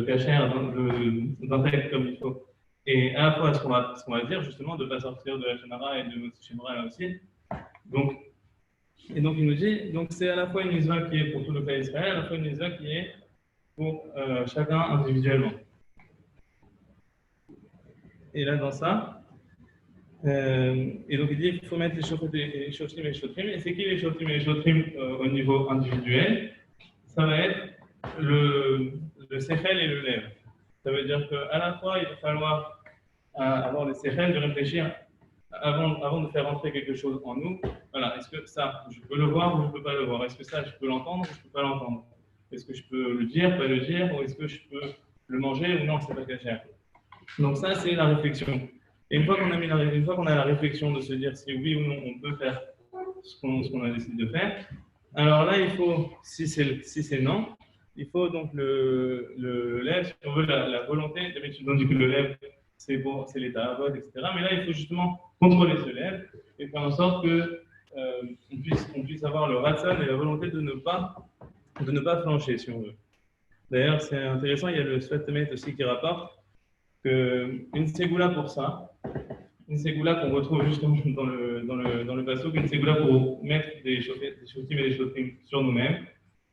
cachère, d'intègre comme il faut. Et à la fois ce qu'on va dire, justement, de ne pas sortir de la shonara et de motijimra aussi. Et donc il nous dit, donc c'est à la fois une mitzvah qui est pour tout le peuple d'Israël, à la fois une mitzvah qui est pour chacun individuellement. Et là dans ça, et donc il dit qu'il faut mettre les shoftim et les shoftim. Et c'est qui les shoftim et les shoftim au niveau individuel? Ça va être le sechel et le lev. Ça veut dire qu'à la fois il va falloir avoir le sechel de réfléchir avant de faire rentrer quelque chose en nous. Voilà, est-ce que ça, je peux le voir ou je ne peux pas le voir? Est-ce que ça, je peux l'entendre ou je ne peux pas l'entendre? Est-ce que je peux le dire, pas le dire? Ou est-ce que je peux le manger ou non, c'est pas cachère? Donc ça, c'est la réflexion. Et une fois qu'on a la réflexion de se dire si oui ou non on peut faire ce qu'on a décidé de faire, alors là, il faut, si c'est non, il faut donc le lève, si on veut la volonté, d'habitude on dit que le lève, c'est bon, c'est l'état à vote, etc. Mais là, il faut justement contrôler ce lève et faire en sorte que on puisse avoir le ratson et la volonté de ne pas flancher, si on veut. D'ailleurs, c'est intéressant, il y a le Sfat aussi qui rapporte qu'une ségoula pour ça, une ségoula qu'on retrouve justement dans le passouk, une ségoula pour mettre des shoftim et des shoftim sur nous-mêmes,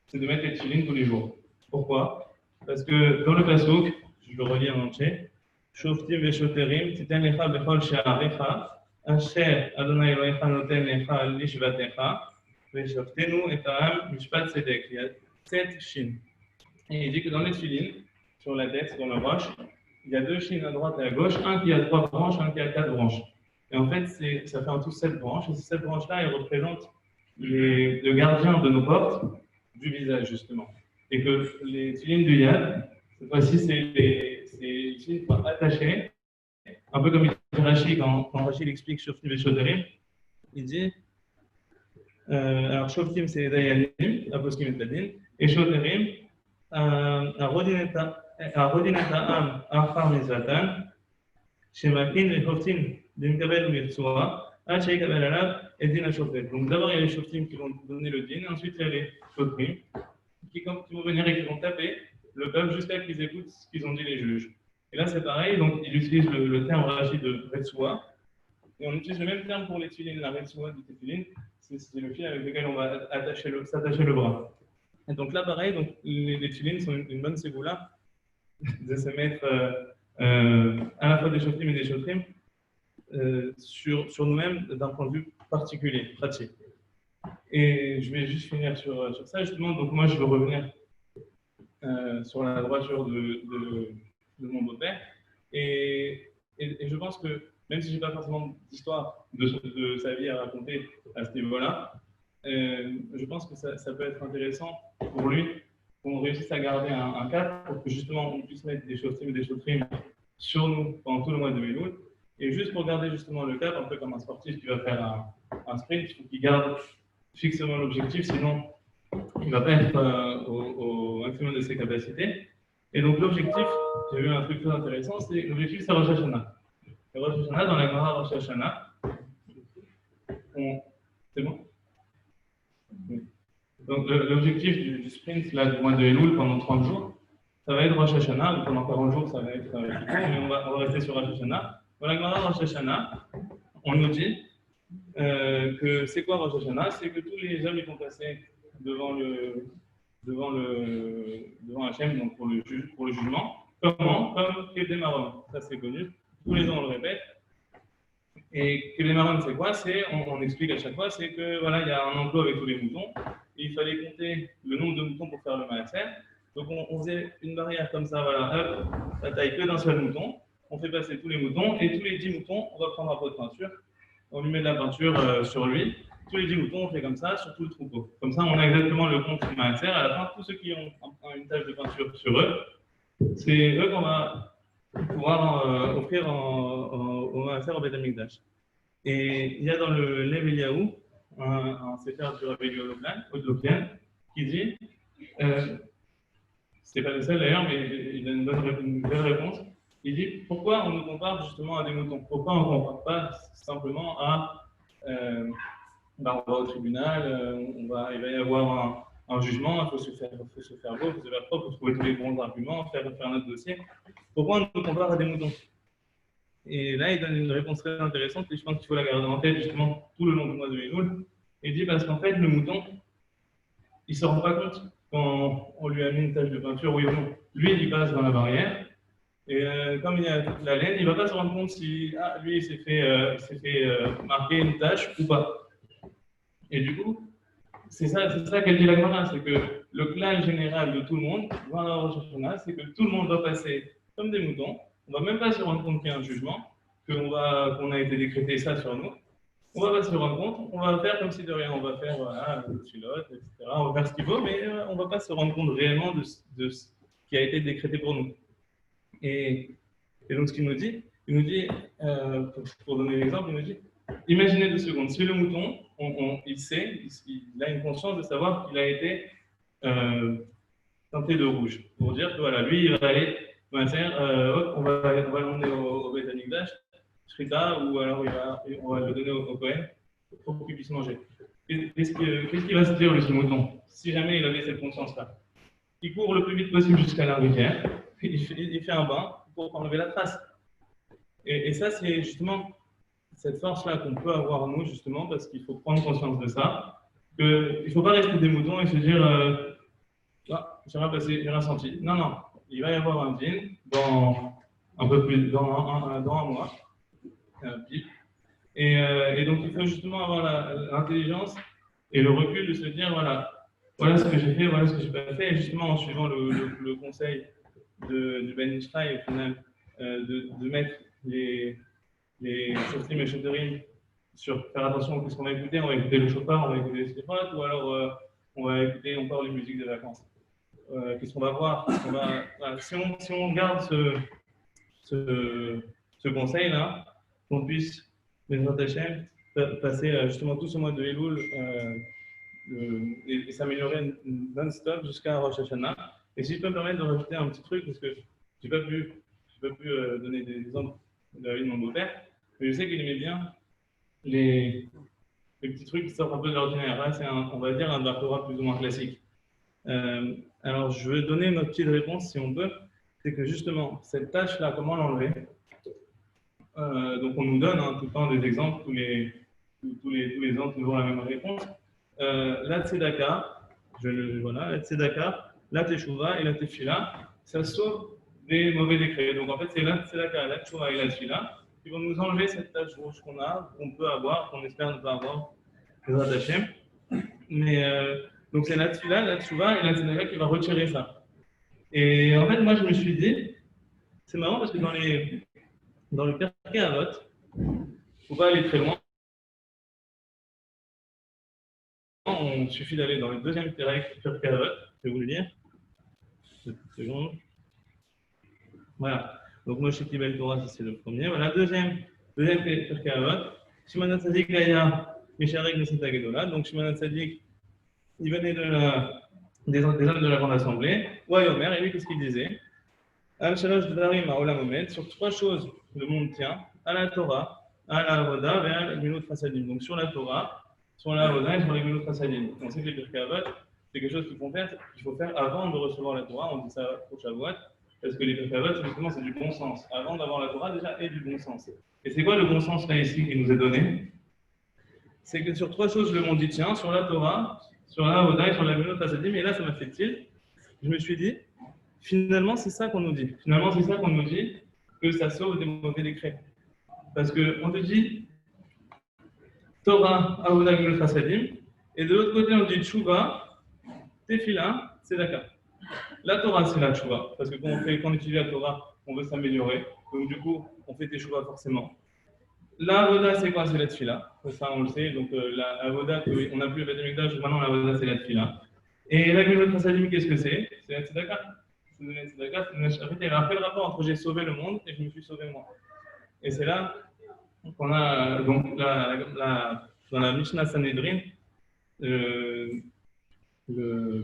c'est de mettre les tefilines tous les jours. Pourquoi? Parce que dans le passouk, je le relis en entier, shoftim ve'shoterim, titen lecha bechol she'arecha, asher Adonai Elohecha noten lecha lishvatecha, ve'shoftenu et ha'am mishpat tzedek. Il y a 7 chines. Et il dit que dans les tefilines, sur la tête, sur la roche, il y a 2 chines à droite et à gauche, un qui a 3 branches, un qui a 4 branches. Et en fait, ça fait en tout 7 branches. Et ces 7 branches-là, elles représentent le gardien de nos portes du visage, justement. Et que les tefilines du Yad, cette fois-ci, c'est les tefilines attachées, un peu comme il dit Rashi, quand Rashi explique Shoftim et Shoterim, il dit alors Shoftim, c'est Dayanim, Aposkim et Tadin, et Shoterim, Rodinat Ha'am Achar Mizvatan, Shemakin et Shoftim, Dimkabel Mirtsua, Hachekabel Alav, et Din Shofet. Donc d'abord, il y a les Shoftim qui vont donner le din, ensuite il y a les Shotrim qui vont venir et qui vont taper le peuple jusqu'à ce qu'ils écoutent ce qu'ils ont dit les juges. Et là, c'est pareil, donc il utilise le terme Rashi de Retsua, et on utilise le même terme pour les tefilines, la Retsua du tefilin, c'est le fil avec lequel on va s'attacher le bras. Et donc là, pareil, donc, les tefilines sont une bonne ségoula de se mettre à la fois des shoftim et des shotrim sur nous-mêmes d'un point de vue particulier, pratique. Et je vais juste finir sur ça, justement. Donc moi, je veux revenir sur la droiture de mon beau-père. Et je pense que, même si je n'ai pas forcément d'histoire de sa vie à raconter à ce niveau-là, je pense que ça peut être intéressant pour lui, qu'on réussisse à garder un cap pour que justement on puisse mettre des shoftim et des shotrim sur nous pendant tout le mois de Elul. Et juste pour garder justement le cap, un peu comme un sportif qui va faire un sprint, il faut qu'il garde fixement l'objectif, sinon il ne va pas être au maximum de ses capacités. Et donc l'objectif, j'ai vu un truc très intéressant, c'est l'objectif, c'est Rosh Hashanah. Et Rosh Hashanah, dans la Gemara Rosh Hashanah, c'est bon? Oui. Donc, l'objectif du sprint là, du mois de Elul pendant 30 jours, ça va être Rosh Hashanah. Donc, pendant 40 jours, ça va être mais on va rester sur Rosh Hashanah. Voilà, dans Rosh Hashanah, on nous dit que c'est quoi Rosh Hashanah? C'est que tous les hommes ils vont passer devant Hachem, donc pour le jugement. Comment? Comme Kedem Aaron. Ça, c'est connu. Tous les ans, on le répète. Et Kedem Aaron, c'est quoi? On explique à chaque fois, c'est que voilà, il y a un enclos avec tous les moutons. Et il fallait compter le nombre de moutons pour faire le maaser. Donc, on faisait une barrière comme ça, voilà, hop, la taille que d'un seul mouton. On fait passer tous les moutons. Et tous les 10 moutons, on va prendre un pot de peinture. On lui met de la peinture sur lui. Tous les 10 moutons, on fait comme ça sur tout le troupeau. Comme ça, on a exactement le compte du maaser. À la fin, tous ceux qui ont une tache de peinture sur eux, c'est eux qu'on va pouvoir offrir au maaser au Beth Amikdash. Et il y a dans le Lev Eliyahu un sefer du Rabbi Odlokian qui dit, c'est pas le seul d'ailleurs, mais il a une belle réponse. Il dit pourquoi on nous compare justement à des moutons? Pourquoi on ne compare pas simplement à on va au tribunal, il va y avoir un jugement, il faut se faire beau, il faut se faire propre, il faut trouver tous les bons arguments, faire notre dossier. Pourquoi on nous compare à des moutons? Et là, il donne une réponse très intéressante et je pense qu'il faut la garder en tête justement tout le long du mois de Elul. Il dit parce qu'en fait, le mouton, il ne se rend pas compte quand on lui a mis une tache de peinture, oui ou non. Lui, il passe dans la barrière. Et comme il y a la laine, il ne va pas se rendre compte si lui, il s'est fait marquer une tache ou pas. Et du coup, c'est ça qu'elle dit la Gemara, c'est que le clan général de tout le monde, dans la Rosh Hashanah, c'est que tout le monde va passer comme des moutons. On ne va même pas se rendre compte qu'il y a un jugement, qu'on a été décrété ça sur nous. On ne va pas se rendre compte, on va faire comme si de rien, on va faire le chilote, etc. On va faire ce qu'il faut, mais on ne va pas se rendre compte réellement de ce qui a été décrété pour nous. Et donc, ce qu'il nous dit, pour donner l'exemple, il nous dit, imaginez 2 secondes, si le mouton, il sait, il a une conscience de savoir qu'il a été teinté de rouge, pour dire que voilà, lui, il va aller, on va l'emmener au Beth Amikdash, Shrita, ou alors on va le donner au Kohen pour qu'il puisse manger. Qu'est-ce qu'il va se dire, le mouton, si jamais il avait cette conscience-là? Il court le plus vite possible jusqu'à la rivière, il fait un bain pour enlever la trace. Et ça, c'est justement cette force-là qu'on peut avoir nous, justement, parce qu'il faut prendre conscience de ça. Il ne faut pas rester des moutons et se dire j'ai rien passé, j'ai rien senti. Non, il va y avoir un dîn dans un peu plus, dans un mois. Et donc, il faut justement avoir l'intelligence et le recul de se dire voilà ce que j'ai fait, voilà ce que j'ai pas fait, et justement en suivant le conseil du Ben Ishraï, au final, de mettre les shoftim et shoterim sur faire attention à ce qu'on va écouter. On va écouter le chauffard, on va écouter les stéphanotes, ou alors on va écouter encore les musiques de vacances. Qu'est-ce qu'on va voir? Si on garde ce conseil-là, qu'on puisse, Bezrat Hashem, passer justement tout ce mois de Elul et s'améliorer non-stop jusqu'à Rosh Hashanah. Et si je peux me permettre de rajouter un petit truc, parce que je n'ai pas pu donner des exemples de la vie de mon beau-père, mais je sais qu'il aimait bien les petits trucs qui sortent un peu de l'ordinaire. Là, c'est on va dire un Torah plus ou moins classique. Alors, je vais donner une petite réponse si on peut. C'est que justement, cette tâche-là, comment l'enlever? Donc, on nous donne tout le temps des exemples, tous les ans, toujours la même réponse. La tzedaka, la tzedaka, la teshuva et la tefila, ça sauve des mauvais décrets. Donc, en fait, c'est la tzedaka, la teshuva et la tefila qui vont nous enlever cette tâche rouge qu'on peut avoir, qu'on espère ne pas avoir, Bezrat Hashem. Mais donc, c'est la tefila, la teshuva et la tzedaka qui va retirer ça. Et en fait, moi, je me suis dit, c'est marrant parce que dans le Pirkei Avot, il ne faut pas aller très loin. Il suffit d'aller dans le deuxième Pirkei Avot, je vais vous le dire. Une seconde. Voilà. Donc, Moshe Kibel Torah, c'est le premier. Voilà, deuxième Pirkei Avot. Shimon HaTzadik Aya, Misharek Neset HaGedola. Donc, Shimon HaTzadik, il venait des hommes de la Grande Assemblée. Wayomer, et lui, qu'est-ce qu'il disait? Al-Shalosh Dvarim Ha'olam Omed, sur 3 choses, le monde tient, à la Torah, à la Avoda et à la Gemilut Chasadim. Donc, sur la Torah, sur la Avoda et sur la Gemilut Chasadim. On sait que les Pirkei Avot, c'est quelque chose qu'il faut faire avant de recevoir la Torah. On dit ça pour Shavuot, parce que les Shavuot, justement, c'est du bon sens. Avant d'avoir la Torah, déjà, et du bon sens. Et c'est quoi le bon sens là ici qui nous est donné? C'est que sur 3 choses, le monde dit tiens, sur la Torah, sur la Avoda et sur la Gemilut Chasadim, et là, ça m'a fait tilt. Je me suis dit, finalement, c'est ça qu'on nous dit. Finalement, c'est ça qu'on nous dit, que ça sauve des mauvais décrets. Parce qu'on te dit Torah, Avoda, Gemilut Chasadim, et de l'autre côté, on dit Tshuva, Tefila, Tzedaka. La Torah, c'est la Tshuva, parce que quand on étudie la Torah, on veut s'améliorer. Donc, du coup, on fait Teshuvah forcément. La Avoda, c'est quoi? C'est la Tefila. Ça, on le sait. Donc, la Avoda, on n'a plus le Beth Amikdash, maintenant la Avoda, c'est la Tefila. Et la Gemilut Chasadim, qu'est-ce que c'est? C'est la Tzedaka. C'est la Tzedaka. En fait, il y a un fait le rapport entre j'ai sauvé le monde et je me suis sauvé moi. Et c'est là qu'on a, donc, dans la Mishnah Sanhedrin, le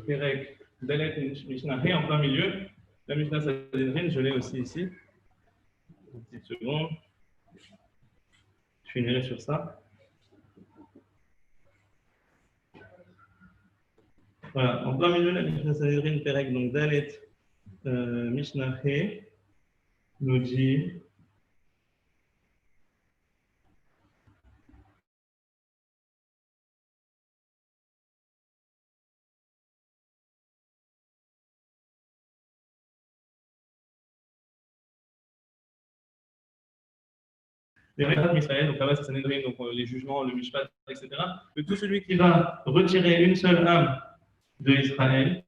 Perek Dalet Mishnah He en plein milieu. La Mishnah Sanhedrin, je l'ai aussi ici. Une petite seconde. Je finirai sur ça. Voilà, en plein milieu, la Mishnah Sanhedrin Perek, donc Dalet Mishnah He, nous dit. Les règles d'Israël, donc là-bas c'est Sanhedrin, donc les jugements, le mishpat, etc. Que tout celui qui va retirer une seule âme de Israël,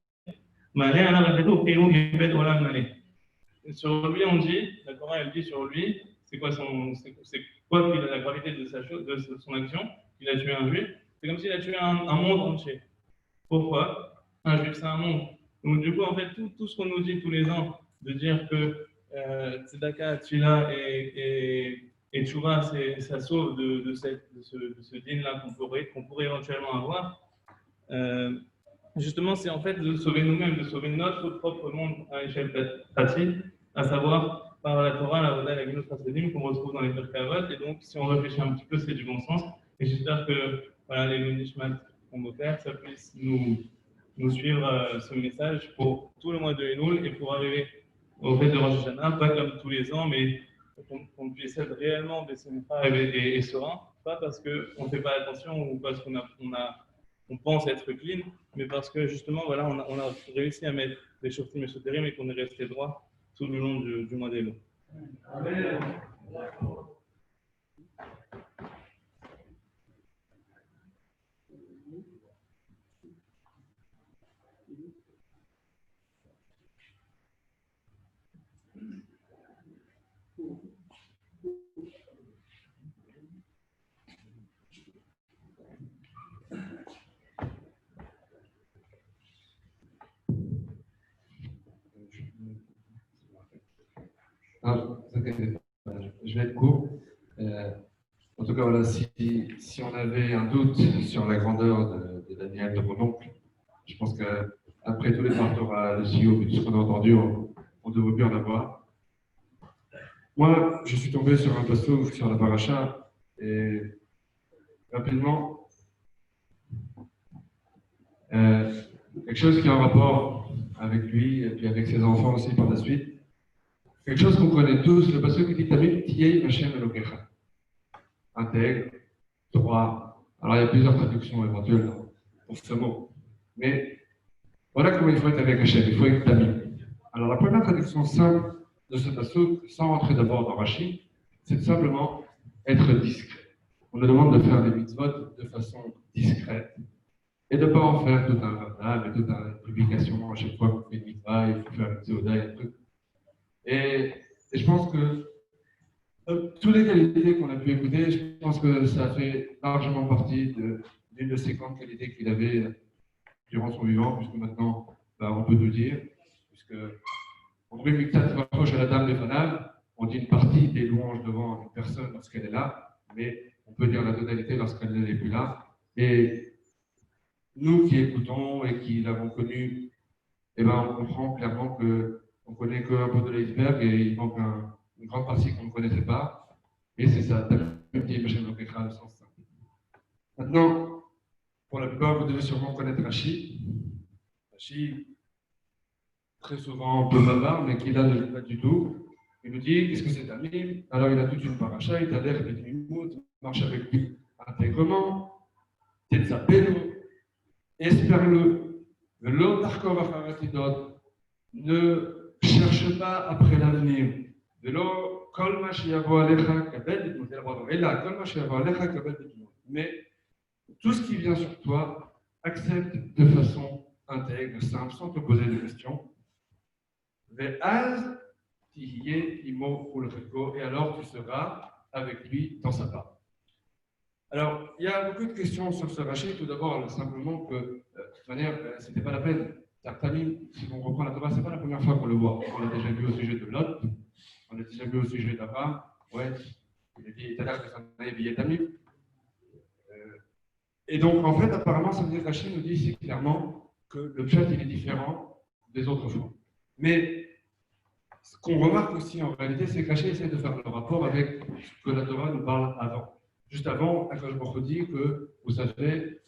sur lui on dit, la Torah elle dit sur lui, c'est quoi la gravité de son action, il a tué un juif, c'est comme s'il a tué un monde entier. Pourquoi? Un juif c'est un monde. Donc du coup en fait tout ce qu'on nous dit tous les ans, de dire que Tzedaka, Tfila et Tchouva, ça sauve de ce din-là qu'on pourrait éventuellement avoir. Justement, c'est en fait de sauver nous-mêmes, de sauver notre propre monde à échelle pratique, à savoir par la Torah, la Avoda, la Gemilut Chasadim qu'on retrouve dans les Pirkei Avot. Et donc, si on réfléchit un petit peu, c'est du bon sens. Et j'espère que voilà, les Nishmat qu'on va faire, ça puisse nous suivre ce message pour tout le mois de Elul et pour arriver au fait de Rosh Hashanah, pas comme tous les ans, mais qu'on puisse être réellement Bessimcha et serein, pas parce qu'on ne fait pas attention ou parce qu'on pense être clean, mais parce que justement, voilà, on a réussi à mettre les shoftim et soterim et qu'on est resté droit tout le long du mois d'Elul. Amen. Je vais être court. En tout cas, voilà, si on avait un doute sur la grandeur de Daniel, de mon oncle, je pense qu'après tous les rapports à le CEO et tout ce qu'on a entendu, on devrait bien en avoir. Moi, je suis tombé sur un pasteur sur la paracha et rapidement, quelque chose qui a un rapport avec lui et puis avec ses enfants aussi par la suite. Quelque chose qu'on connaît tous, le pasteur qui dit Tamid Tiei Hashem Elokecha. Intègre, droit. Alors il y a plusieurs traductions éventuelles pour ce mot. Mais voilà comment il faut être avec Hashem, il faut être Tamid. Alors la première traduction simple de ce pasteur, sans rentrer d'abord dans Rashi, c'est simplement être discret. On nous demande de faire des mitzvot de façon discrète et de ne pas en faire tout un radar et toute une publication à chaque fois qu'on fait une mitzvah, il faut faire une zéoda et un truc. Et je pense que toutes les qualités qu'on a pu écouter, je pense que ça fait largement partie d'une de ces grandes qualités qu'il avait durant son vivant, puisque maintenant, on peut nous dire, puisque on dit Miktat Vachosh à la dame des Fanav, on dit une partie des louanges devant une personne lorsqu'elle est là, mais on peut dire la totalité lorsqu'elle n'est plus là. Et nous qui écoutons et qui l'avons connu, on comprend clairement qu'on connaît qu'un peu de l'iceberg et il manque une grande partie qu'on ne connaissait pas. Et c'est ça, le sens simple. Maintenant, pour la plupart, vous devez sûrement connaître Rashi. Rachid, très souvent un peu bavard, mais qui là ne l'est pas du tout. Il nous dit qu'est-ce que c'est Tamim? Alors il a toute une paracha, il a l'air d'être mimout, marche avec lui intègrement, Tetzapenu, espère-le, ne cherche pas après l'avenir. Mais tout ce qui vient sur toi, accepte de façon intègre, simple, sans te poser de questions. Et alors tu seras avec lui dans sa part. Alors, il y a beaucoup de questions sur ce rachis. Tout d'abord, simplement que, de toute manière, ce n'était pas la peine. Tamim, si on reprend la Torah, ce n'est pas la première fois qu'on le voit. On l'a déjà vu au sujet de Lot, on l'a déjà vu au sujet d'Abraham. Ouais, il a dit tout à l'heure que son avis est Tamim. Et donc, en fait, apparemment, ça veut dire que Rachid nous dit ici clairement que le pshat, il est différent des autres fois. Mais ce qu'on remarque aussi en réalité, c'est que Rachid essaie de faire le rapport avec ce que la Torah nous parle avant. Juste avant, Akadosh Baruch Hu dit que, vous savez,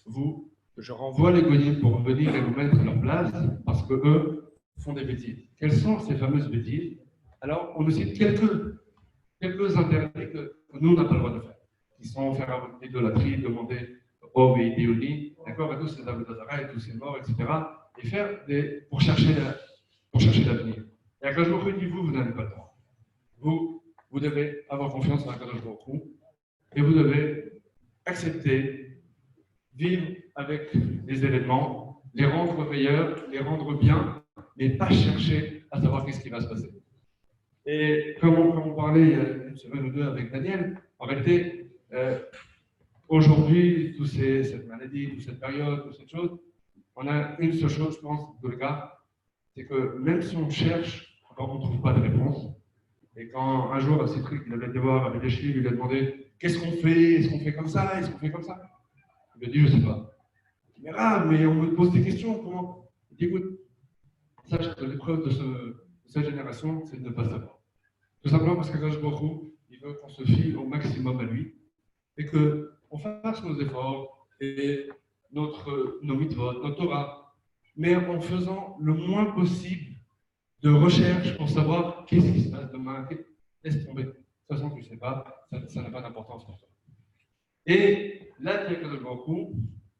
je renvoie les goyim pour venir et vous mettre à leur place parce qu'eux font des bêtises. Quelles sont ces fameuses bêtises? Alors, on nous cite quelques interdits que nous, on n'a pas le droit de faire, qui sont faire l'idolâtrie, demander Ov et Idéoli, d'accord, et tous ces Avodazara et tous ces morts, etc., et faire pour chercher l'avenir. Et Akadosh Baruch Hu dit, vous n'avez pas le droit. Vous devez avoir confiance en Akadosh Baruch Hu, et vous devez accepter, vivre avec les événements, les rendre meilleurs, les rendre bien, mais pas chercher à savoir qu'est-ce qui va se passer. Et comme on parlait il y a une semaine ou deux avec Daniel, en réalité, aujourd'hui, cette maladie, toute cette période, toute cette chose, on a une seule chose, je pense, de le cas, c'est que même si on cherche, on ne trouve pas de réponse. Et quand un jour, Cédric, il avait été voir avec Léchi, il lui a demandé qu'est-ce qu'on fait? Est-ce qu'on fait comme ça? Est-ce qu'on fait comme ça? Il lui a dit, je ne sais pas. Il dit, mais on me pose des questions, comment? Il dit, écoute, sache que l'épreuve de cette génération, c'est de ne pas savoir. Tout simplement parce qu'Akadosh Baruch Hu, il veut qu'on se fie au maximum à lui et qu'on fasse nos efforts et nos mitzvot, notre Torah, mais en faisant le moins possible de recherche pour savoir qu'est-ce qui se passe demain, laisse tomber. De toute façon, tu ne sais pas, ça n'a pas d'importance pour toi. Et là, il y a Akadosh Baruch Hu,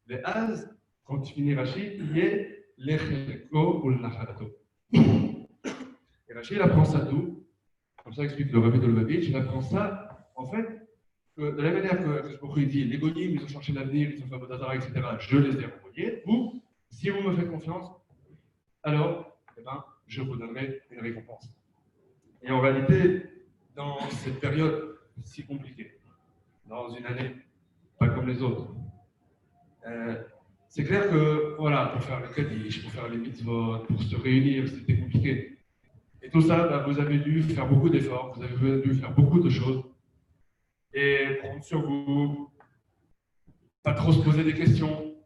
les Az, quand tu finis Rachid, il y a l'Echeleko ou l'Nachalato. Et Rachid, il apprend ça d'où? Comme ça explique le Rabbi de Lubavitch, il apprend ça, en fait, que de la manière que Akadosh Baruch Hu dit, les goyim, ils ont cherché l'avenir, ils ont fait Vodazara, etc., je les ai renvoyés. Vous, si vous me faites confiance, alors, je vous donnerai une récompense. Et en réalité, dans cette période si compliquée, dans une année pas comme les autres, c'est clair que, voilà, pour faire le Kaddish, pour faire les mitzvot, pour se réunir, c'était compliqué. Et tout ça, vous avez dû faire beaucoup d'efforts, vous avez dû faire beaucoup de choses, et prendre sur vous, pas trop se poser des questions.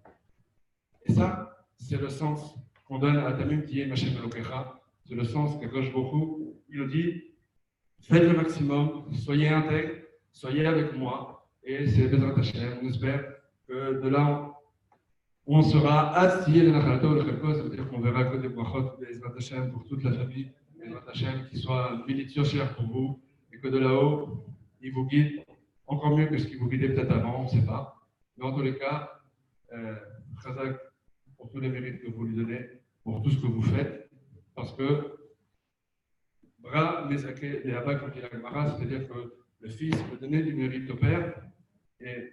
Et ça, c'est le sens qu'on donne à Tamim qui est Machem Elokecha, c'est le sens qu'Akadosh Baruch Hu, il nous dit, faites le maximum, soyez intègres, soyez avec moi, et c'est Bezrat Hashem, on espère que de là, on sera assis le Nachalato, le Chelko, ça veut dire qu'on verra que des brachot, Bezrat Hashem pour toute la famille, Bezrat Hashem qui soit militio cher pour vous, et que de là-haut, il vous guide encore mieux que ce qui vous guidait peut-être avant, on ne sait pas. Mais en tous les cas, Chazak, pour tous les mérites que vous lui donnez, pour tout ce que vous faites, parce que Bra Mezake et Abba, comme dit la Gemara, c'est-à-dire que le fils peut donner du mérite au père, et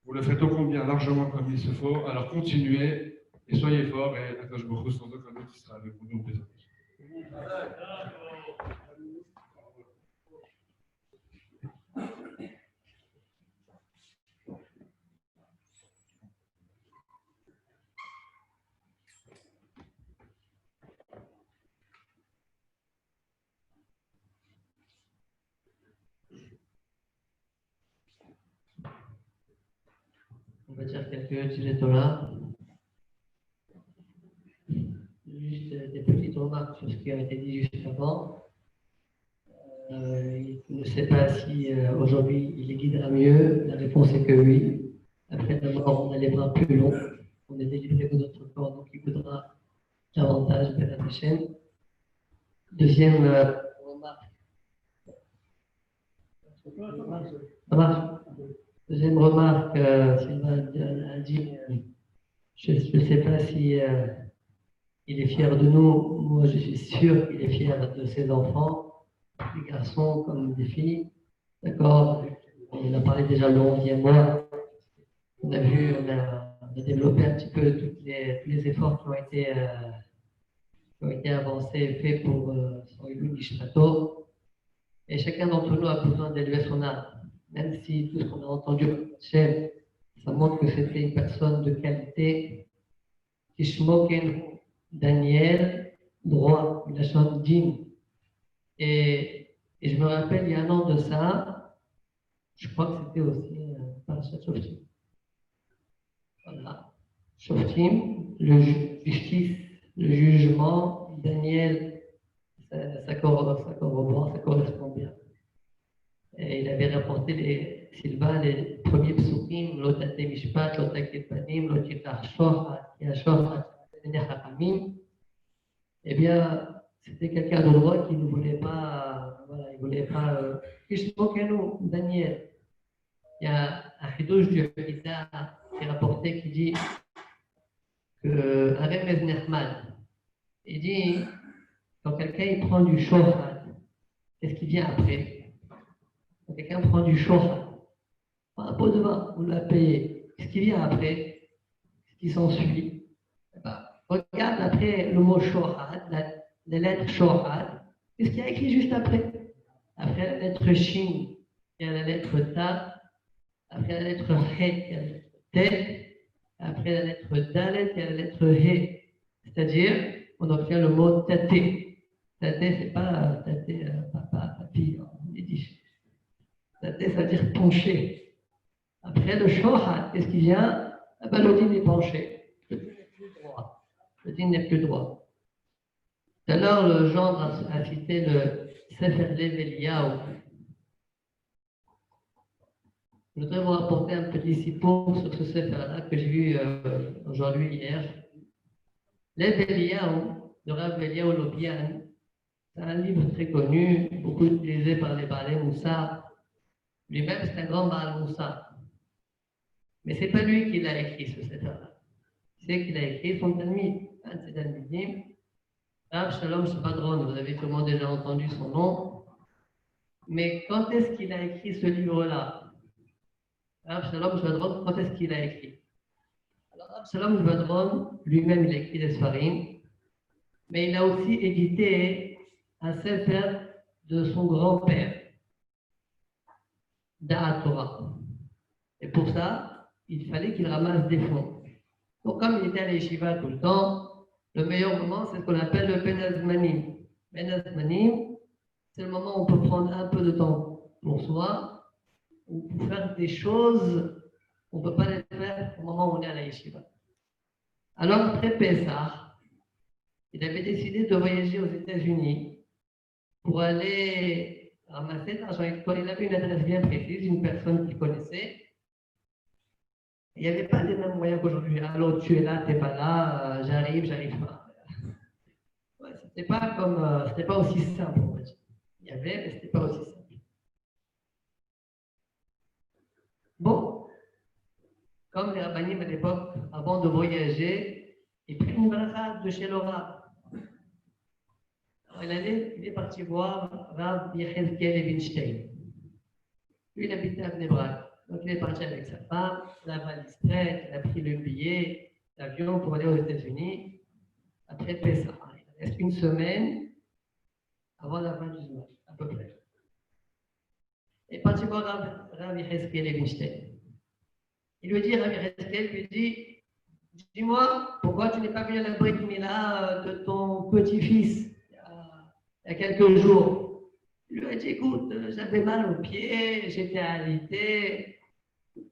vous le faites au combien largement comme il se faut, alors continuez et soyez forts, et Akadosh Baruch Hu sans aucun doute qui sera avec vous, nous, les amis. On va dire quelques sujets Torah. Juste des petites remarques sur ce qui a été dit juste avant. Il ne sait pas si aujourd'hui il les guidera mieux. La réponse est que oui. Après la mort, on a les bras plus longs. On est délivré de notre corps, donc il faudra Hashem. Deuxième remarque. Ça marche. Deuxième remarque, Sylvain a dit, je ne sais pas si il est fier de nous. Moi, je suis sûr qu'il est fier de ses enfants, des garçons comme des filles. D'accord? On a parlé déjà le 11e mois. On a vu, on a développé un petit peu tous les efforts qui ont été avancés et faits pour son Ilou Nishmato. Et chacun d'entre nous a besoin d'élever son âme. Même si tout ce qu'on a entendu comme chef, ça montre que c'était une personne de qualité. Kishmoken Daniel, droit, la chambre digne. Et je me rappelle, il y a un an de ça, je crois que c'était aussi Parashat Shoftim. Voilà. Shoftim, justice, le jugement, Daniel, ça corrobore, ça correspond bien. Et il avait rapporté Sylvain les premiers psukim, Lotate Mishpat, Lotate Panim, Lotita Shohat, Yashohat, eh bien, c'était quelqu'un de droit qui ne voulait pas, voilà, il ne voulait pas. Daniel, il y a un chidouche du Hita qui est rapporté qui dit que Remez Nehman, il dit quand quelqu'un il prend du shohad, qu'est-ce qui vient après? Quand quelqu'un prend du shohad, un pot de vin, on l'a payé, qu'est-ce qui vient après? Qu'est-ce qui s'ensuit? Regarde après le mot shohad, les lettres shohad. Qu'est-ce qu'il y a écrit juste après? Après la lettre shin, il y a la lettre ta. Après la lettre he, il y a la lettre te. Après la lettre dalet, il y a la lettre he. C'est-à-dire, on obtient le mot tate. Tate, c'est pas tate, papa, papi, en yiddish. Tate, ça veut dire pencher. Après le shohad, qu'est-ce qui vient? Le dîne est penché. Le dîne n'est plus droit. Le dîne n'est plus droit. Tout à l'heure, le gendre a cité le Sefer Lev Eliyahu. Je voudrais vous rapporter un petit sipo sur ce Sefer-là que j'ai vu aujourd'hui, hier. Lev Eliyahu, de Rav Eliyahu Lopian, c'est un livre très connu, beaucoup utilisé par les Baalei Moussa. Lui-même, c'est un grand Baal Moussa. Mais ce n'est pas lui qui l'a écrit, ce Sefer-là. C'est qu'il a écrit son Talmid, un de ses Talmidim, Rav Shalom Shabadron, vous avez sûrement déjà entendu son nom. Mais quand est-ce qu'il a écrit ce livre-là? Rav Shalom Shabadron, quand est-ce qu'il a écrit? Alors, Rav Shalom Shabadron, lui-même, il a écrit des Sfarim, mais il a aussi édité un Sefer de son grand-père, Da'at Torah. Et pour ça, il fallait qu'il ramasse des fonds. Donc, comme il était à l'Yeshiva tout le temps, le meilleur moment, c'est ce qu'on appelle le Ben Azmanim. Ben Azmanim, c'est le moment où on peut prendre un peu de temps pour soi, ou pour faire des choses qu'on ne peut pas les faire au moment où on est à la Yeshiva. Alors, après Pessah, il avait décidé de voyager aux États-Unis pour aller ramasser de l'argent. Il avait une adresse bien précise, une personne qu'il connaissait. Il n'y avait pas les mêmes moyens qu'aujourd'hui. Alors, tu es là, tu n'es pas là, j'arrive pas. Ouais, c'était pas aussi simple, on va dire. Il y avait, mais c'était pas aussi simple. Bon, comme les rabbinim à l'époque, avant de voyager, ils prennent une bracha de chez le Rav. Alors, il est parti voir Rav Yechezkel Evinstein. Lui, il habitait à Bnei Brak. Donc, il est parti avec sa femme, la valise prête, il a pris le billet d'avion pour aller aux États-Unis après Pessah. Il reste une semaine avant la fin du Zman, à peu près. Il est parti voir Rav Yechezkel Evinstein. Il lui dit, Rav Yechezkel lui dit, dis-moi, pourquoi tu n'es pas venu à la Brit Mila de ton petit-fils il y a quelques jours? Il lui a dit, écoute, j'avais mal au pied, j'étais alité.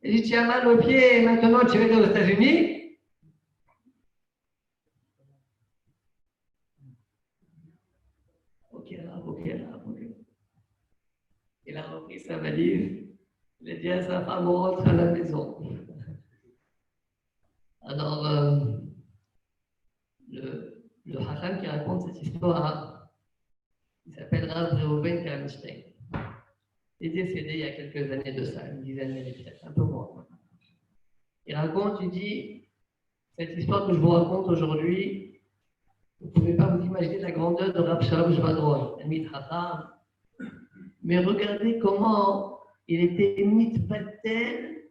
Il dit, tu as mal au pied et maintenant tu es aux États-Unis? Ok. Il a repris sa valise, il a dit à sa femme, on rentre à la maison. Alors, le Hacham qui raconte cette histoire, il s'appelle Rav Reuven Kallenstein. Il est décédé il y a quelques années de ça, une dizaine d'années peut-être, un peu moins. Il raconte, il dit, cette histoire que je vous raconte aujourd'hui, vous ne pouvez pas vous imaginer la grandeur de Rav Shalom Shvadron, un Chacham. Mais regardez comment il était mitvatel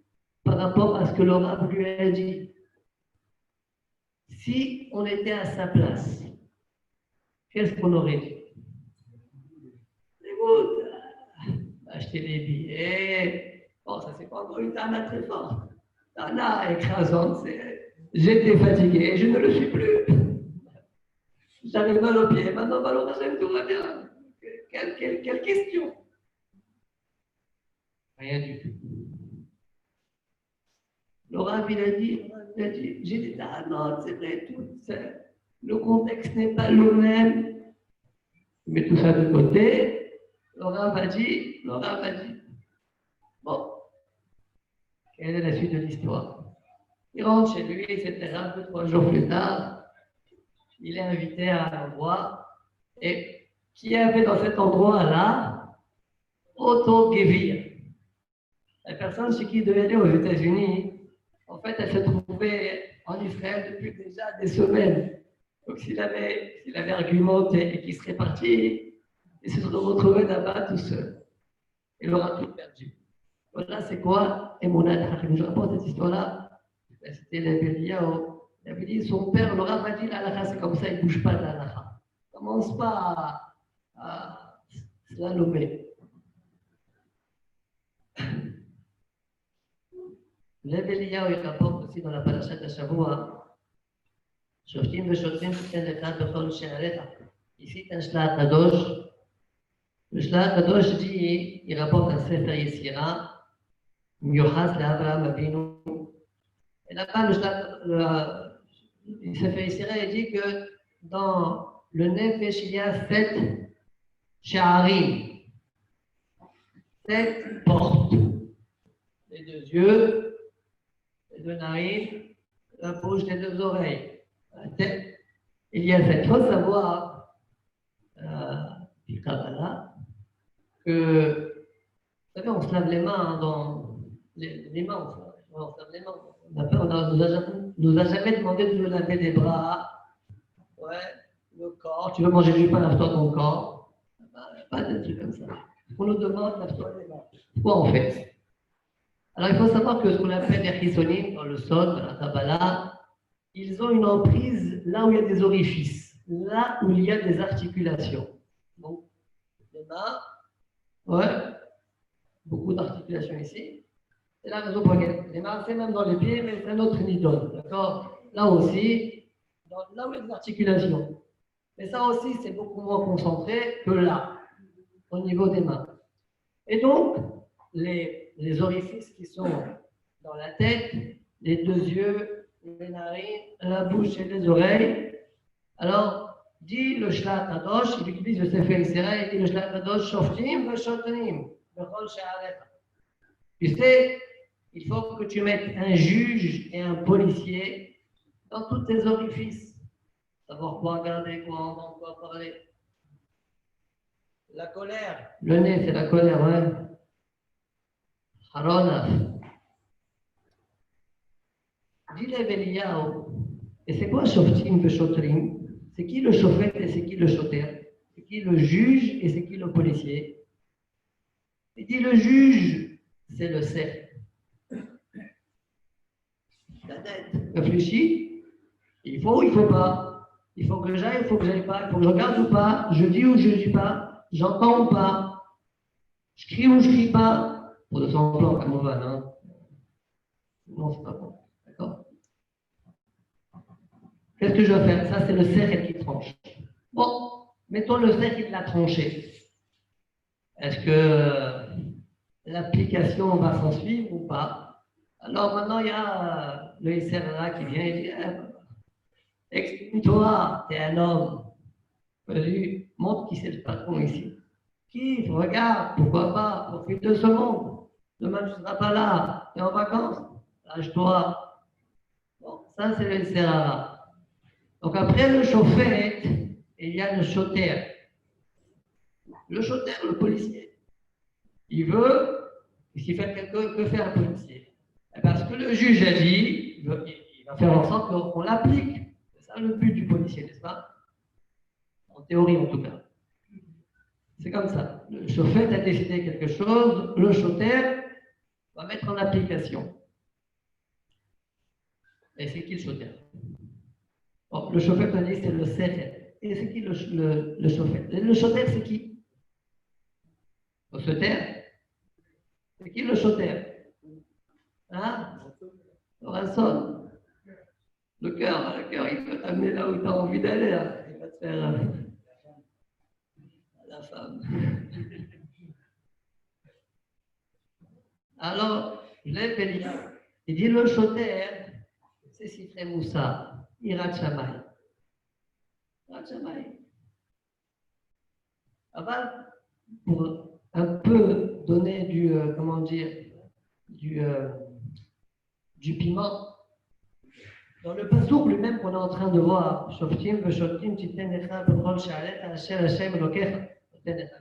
par rapport à ce que le Rav lui a dit. Si on était à sa place, qu'est-ce qu'on aurait dit? Écoute, acheter des billets, bon, ça c'est pas encore une tana très forte. Tana écrasante, c'est j'étais fatigué, je ne le suis plus. J'avais mal aux pieds, maintenant mal au rachel, tout va bien. Quelle question? Rien du tout. Le Rav, il a dit, j'ai des tanotes, c'est vrai, tout. Le contexte n'est pas le même. Mais tout ça de côté, le Rav a dit, bon, quelle est la suite de l'histoire? Il rentre chez lui, etc. 2-3 jours plus tard, il est invité à un endroit, et qui avait dans cet endroit-là, Otto Gevir. La personne chez qui il devait aller aux États-Unis, en fait, elle se trouvait en Israël depuis déjà des semaines. Donc, s'il avait argumenté et qu'il serait parti, il se serait retrouvé là-bas tout seul. Il aura tout perdu. Voilà, c'est quoi Emouna Hakim. Je rapporte cette histoire-là. C'était l'Abeliyahu. Il avait dit, son père, le Rav a dit, l'Alaha, c'est comme ça, il ne bouge pas de l'Alaha. Il ne commence pas à slalomer. l'Abeliyahu, il rapporte aussi dans la parashat de Shavua, שופטים ושוטרים תיתן לך בכל שעריך. Ici, un Shla Kadosh. Le Shla Kadosh dit, il rapporte un Sefer Yetzira, Miyuchas l'Abraham Avinu. Et là-bas, le Sefer Yetzira, il dit que dans le Nefesh, il y a 7 Sha'arim, 7 portes. Les 2 yeux, les 2 narines, la bouche, les 2 oreilles. Il y a cette, il faut savoir, du Kabbalah, que, vous savez, on se lave les mains dans les mains, on se lave les mains. On nous a jamais demandé de nous laver les bras, ouais, le corps. Tu veux manger du pain, lave-toi ton corps. Pas de trucs comme ça. On nous demande, lave-toi les mains. Pourquoi on fait? Alors il faut savoir que ce qu'on appelle les chisonim dans le sol, dans la Kabbalah, ils ont une emprise là où il y a des orifices, là où il y a des articulations. Donc, les mains, ouais, beaucoup d'articulations ici. C'est la raison pour laquelle les mains, c'est même dans les pieds, mais c'est un autre nidon, d'accord? Là aussi, là où il y a des articulations. Mais ça aussi, c'est beaucoup moins concentré que là, au niveau des mains. Et donc, les orifices qui sont dans la tête, les 2 yeux, les narines, la bouche et les oreilles. Alors, dit le Shla Kadosh, il utilise le Sefer Yetzira, il dit le Shla Kadosh, Shoftim v'Shotrim, b'chol she'arecha. Tu sais, il faut que tu mettes un juge et un policier dans tous tes orifices. Savoir quoi regarder, quoi entendre, quoi parler. La colère. Le nez, c'est la colère, ouais. Haronaf. Dit l'Abeliyahu, et c'est quoi Shoftim v'Shotrim? C'est qui le chauffet et c'est qui le choter? C'est qui le juge et c'est qui le policier? Il dit le juge, c'est le cerf. La tête. Réfléchis, il faut ou il ne faut pas? Il faut que j'aille, il faut que j'aille pas, il faut que je regarde ou pas, je dis ou je ne dis pas, j'entends ou pas, je crie ou je ne crie pas. Pour de son plan, comme on va, non? Non, c'est pas bon. D'accord? Qu'est-ce que je vais faire? Ça, c'est le cerf qui tranche. Bon, mettons le cerf qui l'a tranché. Est-ce que l'application va s'en suivre ou pas? Alors maintenant, il y a le SRA qui vient et dit exprime-toi, tu es un homme. Vas-y, montre qui c'est le patron ici. Qui? Regarde, pourquoi pas, profite de ce monde. Demain, tu ne seras pas là, tu es en vacances. Lâche-toi. Bon, ça, c'est le SRA. Donc après le chauffeur, il y a le choter. Le choter, le policier, il veut, s'il fait quelque que faire un policier. Parce que le juge a dit, il va faire en sorte qu'on l'applique. C'est ça le but du policier, n'est-ce pas? En théorie en tout cas. C'est comme ça. Le chauffeur a décidé quelque chose, le choter va mettre en application. Et c'est qui le chauffeur? Bon, le chauffeur, on a dit, c'est le serret. Et c'est qui le chauffeur? Le chauffeur, c'est qui? Le chauffeur? C'est qui le chauffeur? Hein? Lorenzo. Le cœur, il peut t'amener là où tu as envie d'aller. Hein. Il va te faire la femme. Alors, je l'ai fait lire. Il dit le chauffeur, c'est Sifré Moussa, Irat Shamay. Irat Shamay. Avant, pour un peu donner du, comment dire, du piment, dans le pasouk lui-même qu'on est en train de voir, Shoftim v'shoftim titenecha b'chol sha'arecha asher Hashem elokecha notenecha.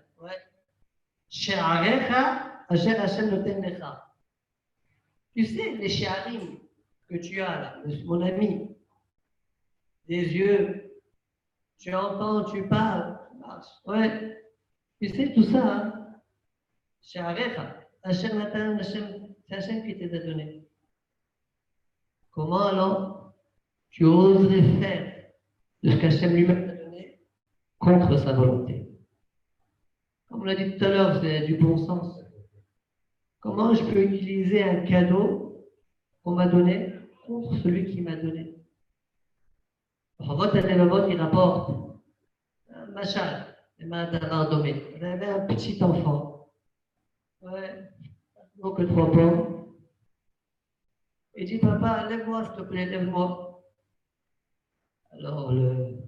Sha'arecha asher Hashem notenecha. Tu sais, les shi'arim que tu as là, mon ami, des yeux, tu entends, tu parles, tu marches. Ouais. Tu sais tout ça, hein? Sha'arecha asher natan Hashem, c'est Hashem qui t'a donné. Comment alors tu oserais faire de ce qu'Hachem lui-même t'a donné contre sa volonté? Comme on l'a dit tout à l'heure, c'est du bon sens. Comment je peux utiliser un cadeau qu'on m'a donné contre celui qui m'a donné? Ravot Adelavot, il rapporte un machal, il avait un petit enfant, ouais, donc 3 pommes. Il dit, papa, lève-moi, s'il te plaît, lève-moi. Alors, le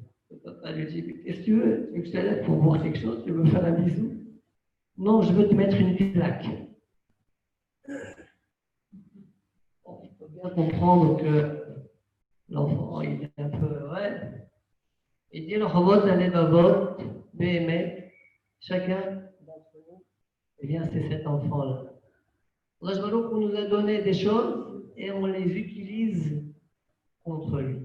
papa lui dit, mais qu'est-ce que tu veux? Tu veux que je te lève pour voir quelque chose? Tu veux me faire un bisou? Non, je veux te mettre une claque. Bon, il faut bien comprendre que l'enfant, il est un peu, ouais. Il dit, le robot d'aller va BMF, chacun d'entre nous, eh bien, c'est cet enfant-là. Allah nous a donné des choses et on les utilise contre lui.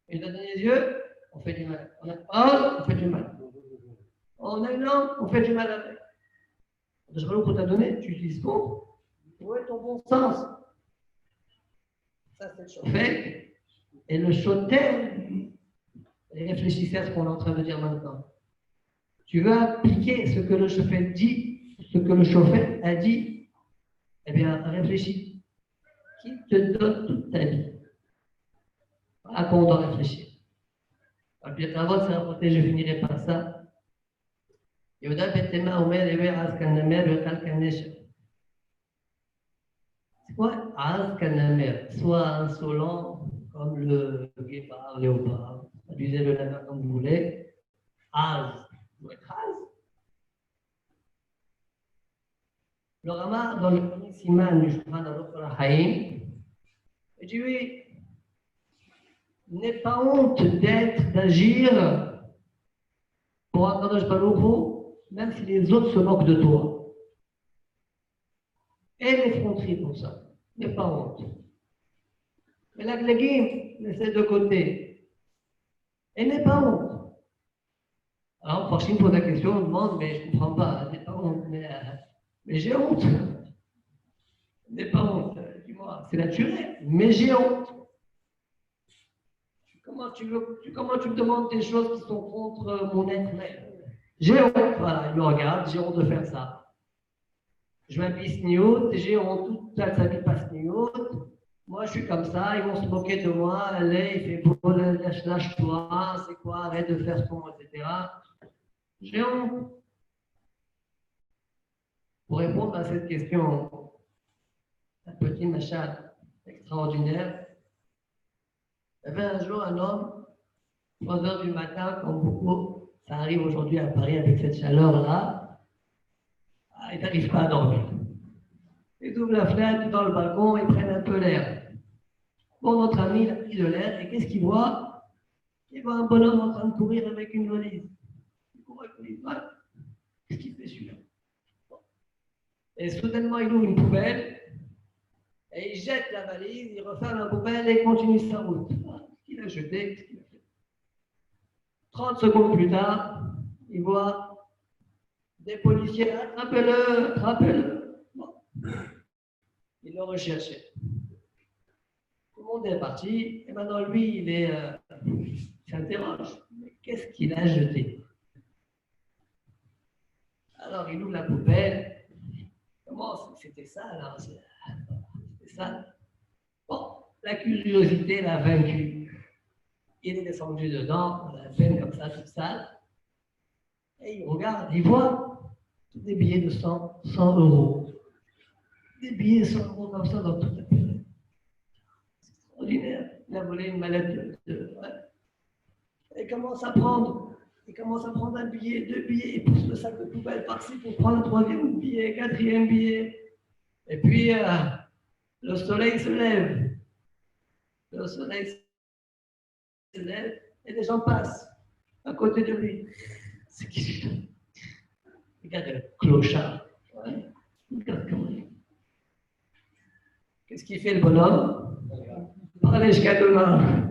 Il nous a donné les yeux, on fait du mal. On a une parole, on fait du mal. On a une langue, on fait du mal avec. Allah qu'on t'a donné, tu utilises contre. Où est ton bon sens? Ça, c'est le chauffeur. Et le chauffeur, réfléchissez à ce qu'on est en train de dire maintenant. Tu veux appliquer ce que le chauffeur dit, ce que le chauffeur a dit, eh bien, réfléchis. Qui te donne toute ta vie? À quoi on doit réfléchir? Puis avant de se raconter, je finirai par ça. Yehuda Betema Omer Ewe Az Kanamer Vechal Kanesh. C'est quoi Az Kanamer? Soit insolent, comme le guépard, léopard. Abusez le latin comme vous voulez. Az. Vous êtes Az. Le Rama, dans le premier siman du Shulchan Aruch Haïm, il dit oui, n'aie pas honte d'agir pour Akadosh Baruch Hu, même si les autres se moquent de toi. Et l'effronterie pour ça. N'aie pas honte. Mais la glagim, laissez de côté. Et n'aie pas honte. Alors, Farshim pose la question, on demande, mais je ne comprends pas, n'aie pas honte. Mais j'ai honte. N'aie pas honte. Dis-moi, c'est naturel, mais j'ai honte. Comment tu me demandes des choses qui sont contre mon être même? J'ai honte, voilà, il me regarde, j'ai honte de faire ça. Je m'habille sniout, j'ai honte, toute la famille passe sniout. Moi, je suis comme ça, ils vont se moquer de moi, allez, il fait beau, lâche-toi, c'est quoi, arrête de faire ce qu'on, etc. J'ai honte. Pour répondre à cette question, un petit machin extraordinaire, il y avait un jour un homme, 3 heures du matin, comme beaucoup, ça arrive aujourd'hui à Paris avec cette chaleur-là, il n'arrive pas à dormir. Ils ouvrent la fenêtre, ils dans le balcon, ils prennent un peu l'air. Bon, notre ami, il a pris de l'air, et qu'est-ce qu'il voit? Il voit un bonhomme en train de courir avec une valise. Il court avec une valise. Voilà. Qu'est-ce qu'il fait celui-là? Et soudainement, il ouvre une poubelle et il jette la valise, il referme la poubelle et il continue sa route. Qu'est-ce qu'il a jeté? Qu'est-ce qu'il a fait? 30 secondes plus tard, il voit des policiers. Attrapez-le, attrapez-le. Bon. Il le recherchait. Tout le monde est parti et maintenant lui, il s'interroge. Mais qu'est-ce qu'il a jeté? Alors il ouvre la poubelle. Comment c'était ça alors? C'était ça. Bon, la curiosité l'a vaincu. Il est descendu dedans, on a peine comme ça, toute sale. Et il regarde, il voit des billets de 100 euros. Des billets de 100 euros comme ça dans toute la poubelle. C'est extraordinaire. Il a volé une mallette ouais. Et il commence à prendre un billet, 2 billets, il pousse le sac de poubelle par-ci pour prendre un 3e billet, 4e billet. Et puis, le soleil se lève. Le soleil se lève et les gens passent à côté de lui. C'est qui celui-là? Regarde le clochard. Ouais. Regarde comment il est. Qu'est-ce qu'il fait le bonhomme? Allez jusqu'à demain.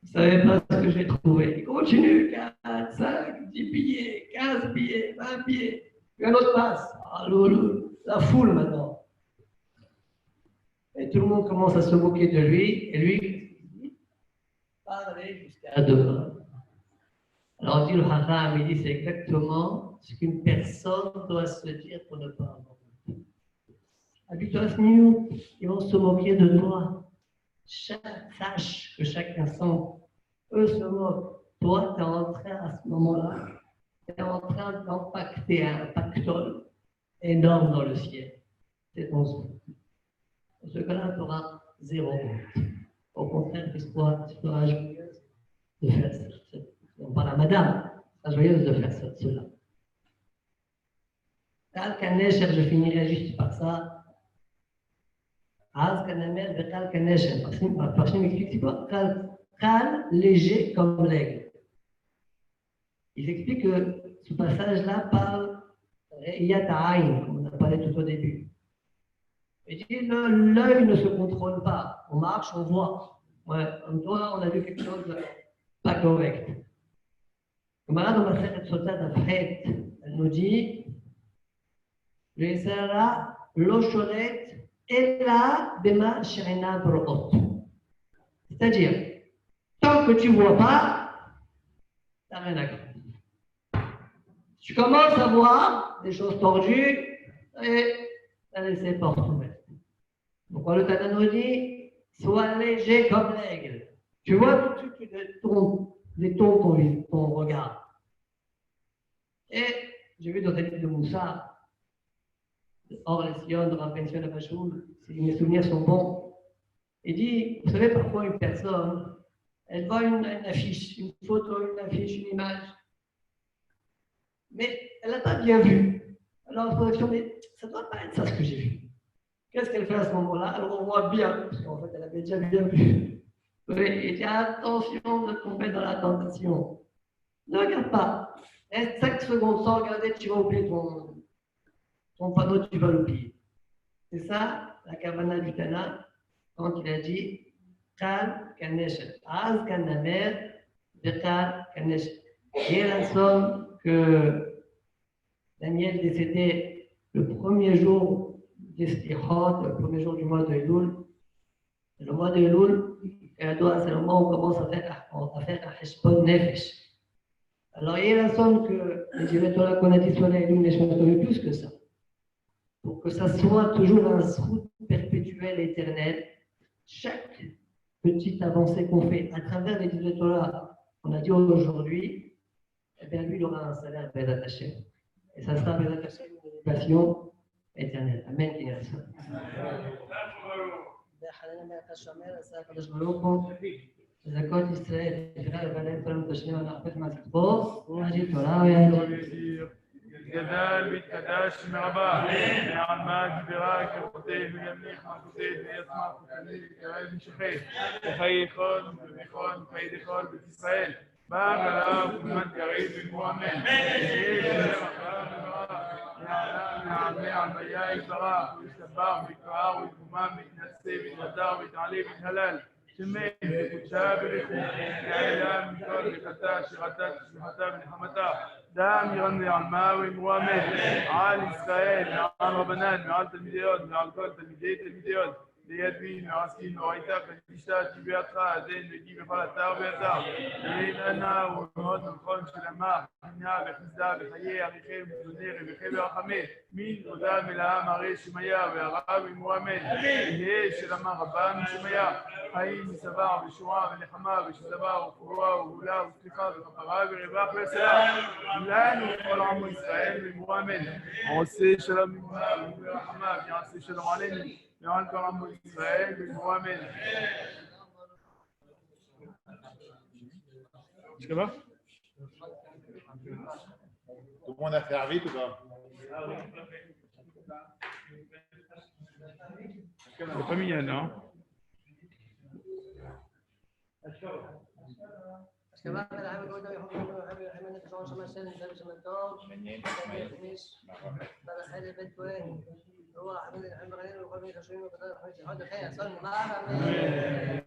Vous ne savez pas ce que j'ai trouvé. Il continue, 4, 5, 10 billets, 15 billets, 20 billets. Puis un autre passe. Ah, la foule maintenant. Et tout le monde commence à se moquer de lui. Et lui, parlez jusqu'à demain. Alors dit le Haram, il dit c'est exactement ce qu'une personne doit se dire pour ne pas avoir. Habite-toi à ce niveau, ils vont se moquer de toi. Sache que chaque instant, eux se moquent. Toi, tu es en train, à ce moment-là, tu es en train d'impacter un pactole énorme dans le ciel. C'est ton souhait. Dans ce cas-là, tu auras 0 honte. Au contraire, tu seras joyeuse de faire ça. On parle à madame, tu seras joyeuse de faire cela. Je finirai juste par ça. Parchim explique c'est quoi? Kal, léger comme l'aigle. Il explique que ce passage-là parle Yata'ain, comme on a parlé tout au début. Il dit l'œil ne se contrôle pas. On marche, on voit. Ouais, comme toi, on a vu quelque chose de pas correct. Comme là, dans ma série de soldats d'après, elle nous dit le Isra, l'Osholet, et là, Bema Sherina Broot. C'est-à-dire, tant que tu ne vois pas, tu n'as rien à faire. Tu commences à voir des choses tordues et tu as laissé porte ouverte. Donc, le Tana nous dit sois léger comme l'aigle. Tu vois tout de suite détourne ton regard. Et j'ai vu dans les livres de Moussa, Or les Sion, de Rampension de Bachoul, si mes souvenirs sont bons, il dit vous savez, parfois une personne, elle voit une affiche, une photo, une affiche, une image, mais elle n'a pas bien vu. Alors, elle se dit mais ça ne doit pas être ça ce que j'ai vu. Qu'est-ce qu'elle fait à ce moment-là? Alors, on voit bien, parce qu'en fait, elle avait déjà bien vu. Et dis attention de tomber dans la tentation. Ne regarde pas. Reste 5 secondes sans regarder, tu vas oublier ton panneau, tu vas l'oublier. C'est ça, la Kavana du Tana, quand il a dit Kal Kaneshet. Az Kanamer, de Kal Kaneshet. Et la somme que Daniel décédé le premier jour des Slichot, le premier jour du mois de Elul. Le mois de Elul, c'est le moment où on commence à faire un Heshbon Nefesh. Alors, il y a la somme que les directeurs qu'on a dit sur la Elul n'est plus que ça. Pour que ça soit toujours un route perpétuel et éternel, chaque petite avancée qu'on fait à travers les 18 dollars qu'on a dit aujourd'hui, eh bien lui, il aura un salaire bien attaché. Et ça sera bien attaché à une éducation éternelle. Amen. זכות ישראל, תפילה לבעלי כל המתשנים ולאחפת מעשתו, ונגיד תורה ויעדים. גדל והתקדש מרבה, מעמד ברק, וכותב וימליך, וכותב ויצמח, וכותב וקרב משחט, וחיי חוד, וחיי חוד, בית ישראל. بارك من يريد مؤمن نعم يا إبراء ويستبار بكرار والكمام متنسي بالهدار وتعليم الهلال شمين وشابر إعلام كل بختا شغتا شغتا بنحمتا دام يغني عن ماوي موامن عال إسرائيل عن ربنان مع التلميذيون مع كل تلميذيون ليدوي معسكين وعيتا فنشتا تبياتها زين نجيب فلتا وبيتا ليننا ونهود نخون شلما حنيا بخزدا بخيه أخيخي مزنير بخيه برحمه مين قدام لها ماري شميا ويغاب موامن هي شلما ربان شميا حي مسبع بشواء ونحما بشزبا وفروا وهولا وسلقا بخبرا برباح وسلام لا نقول عمو إسرائيل موامن عوسي شلم ورحمة بعوسي شلم علينا يعلق عمو إسرائيل موامن شباب Tout le monde a fait vite ou pas? C'est pas mignon, non? الشباب العام الأولى يحبون حمل التسعون سنة لابس النظام الخميس بابا حالي البيت وين هو حمل الغنين والقومي تشوين وبدأ الخميس يحط الخير صلي معنا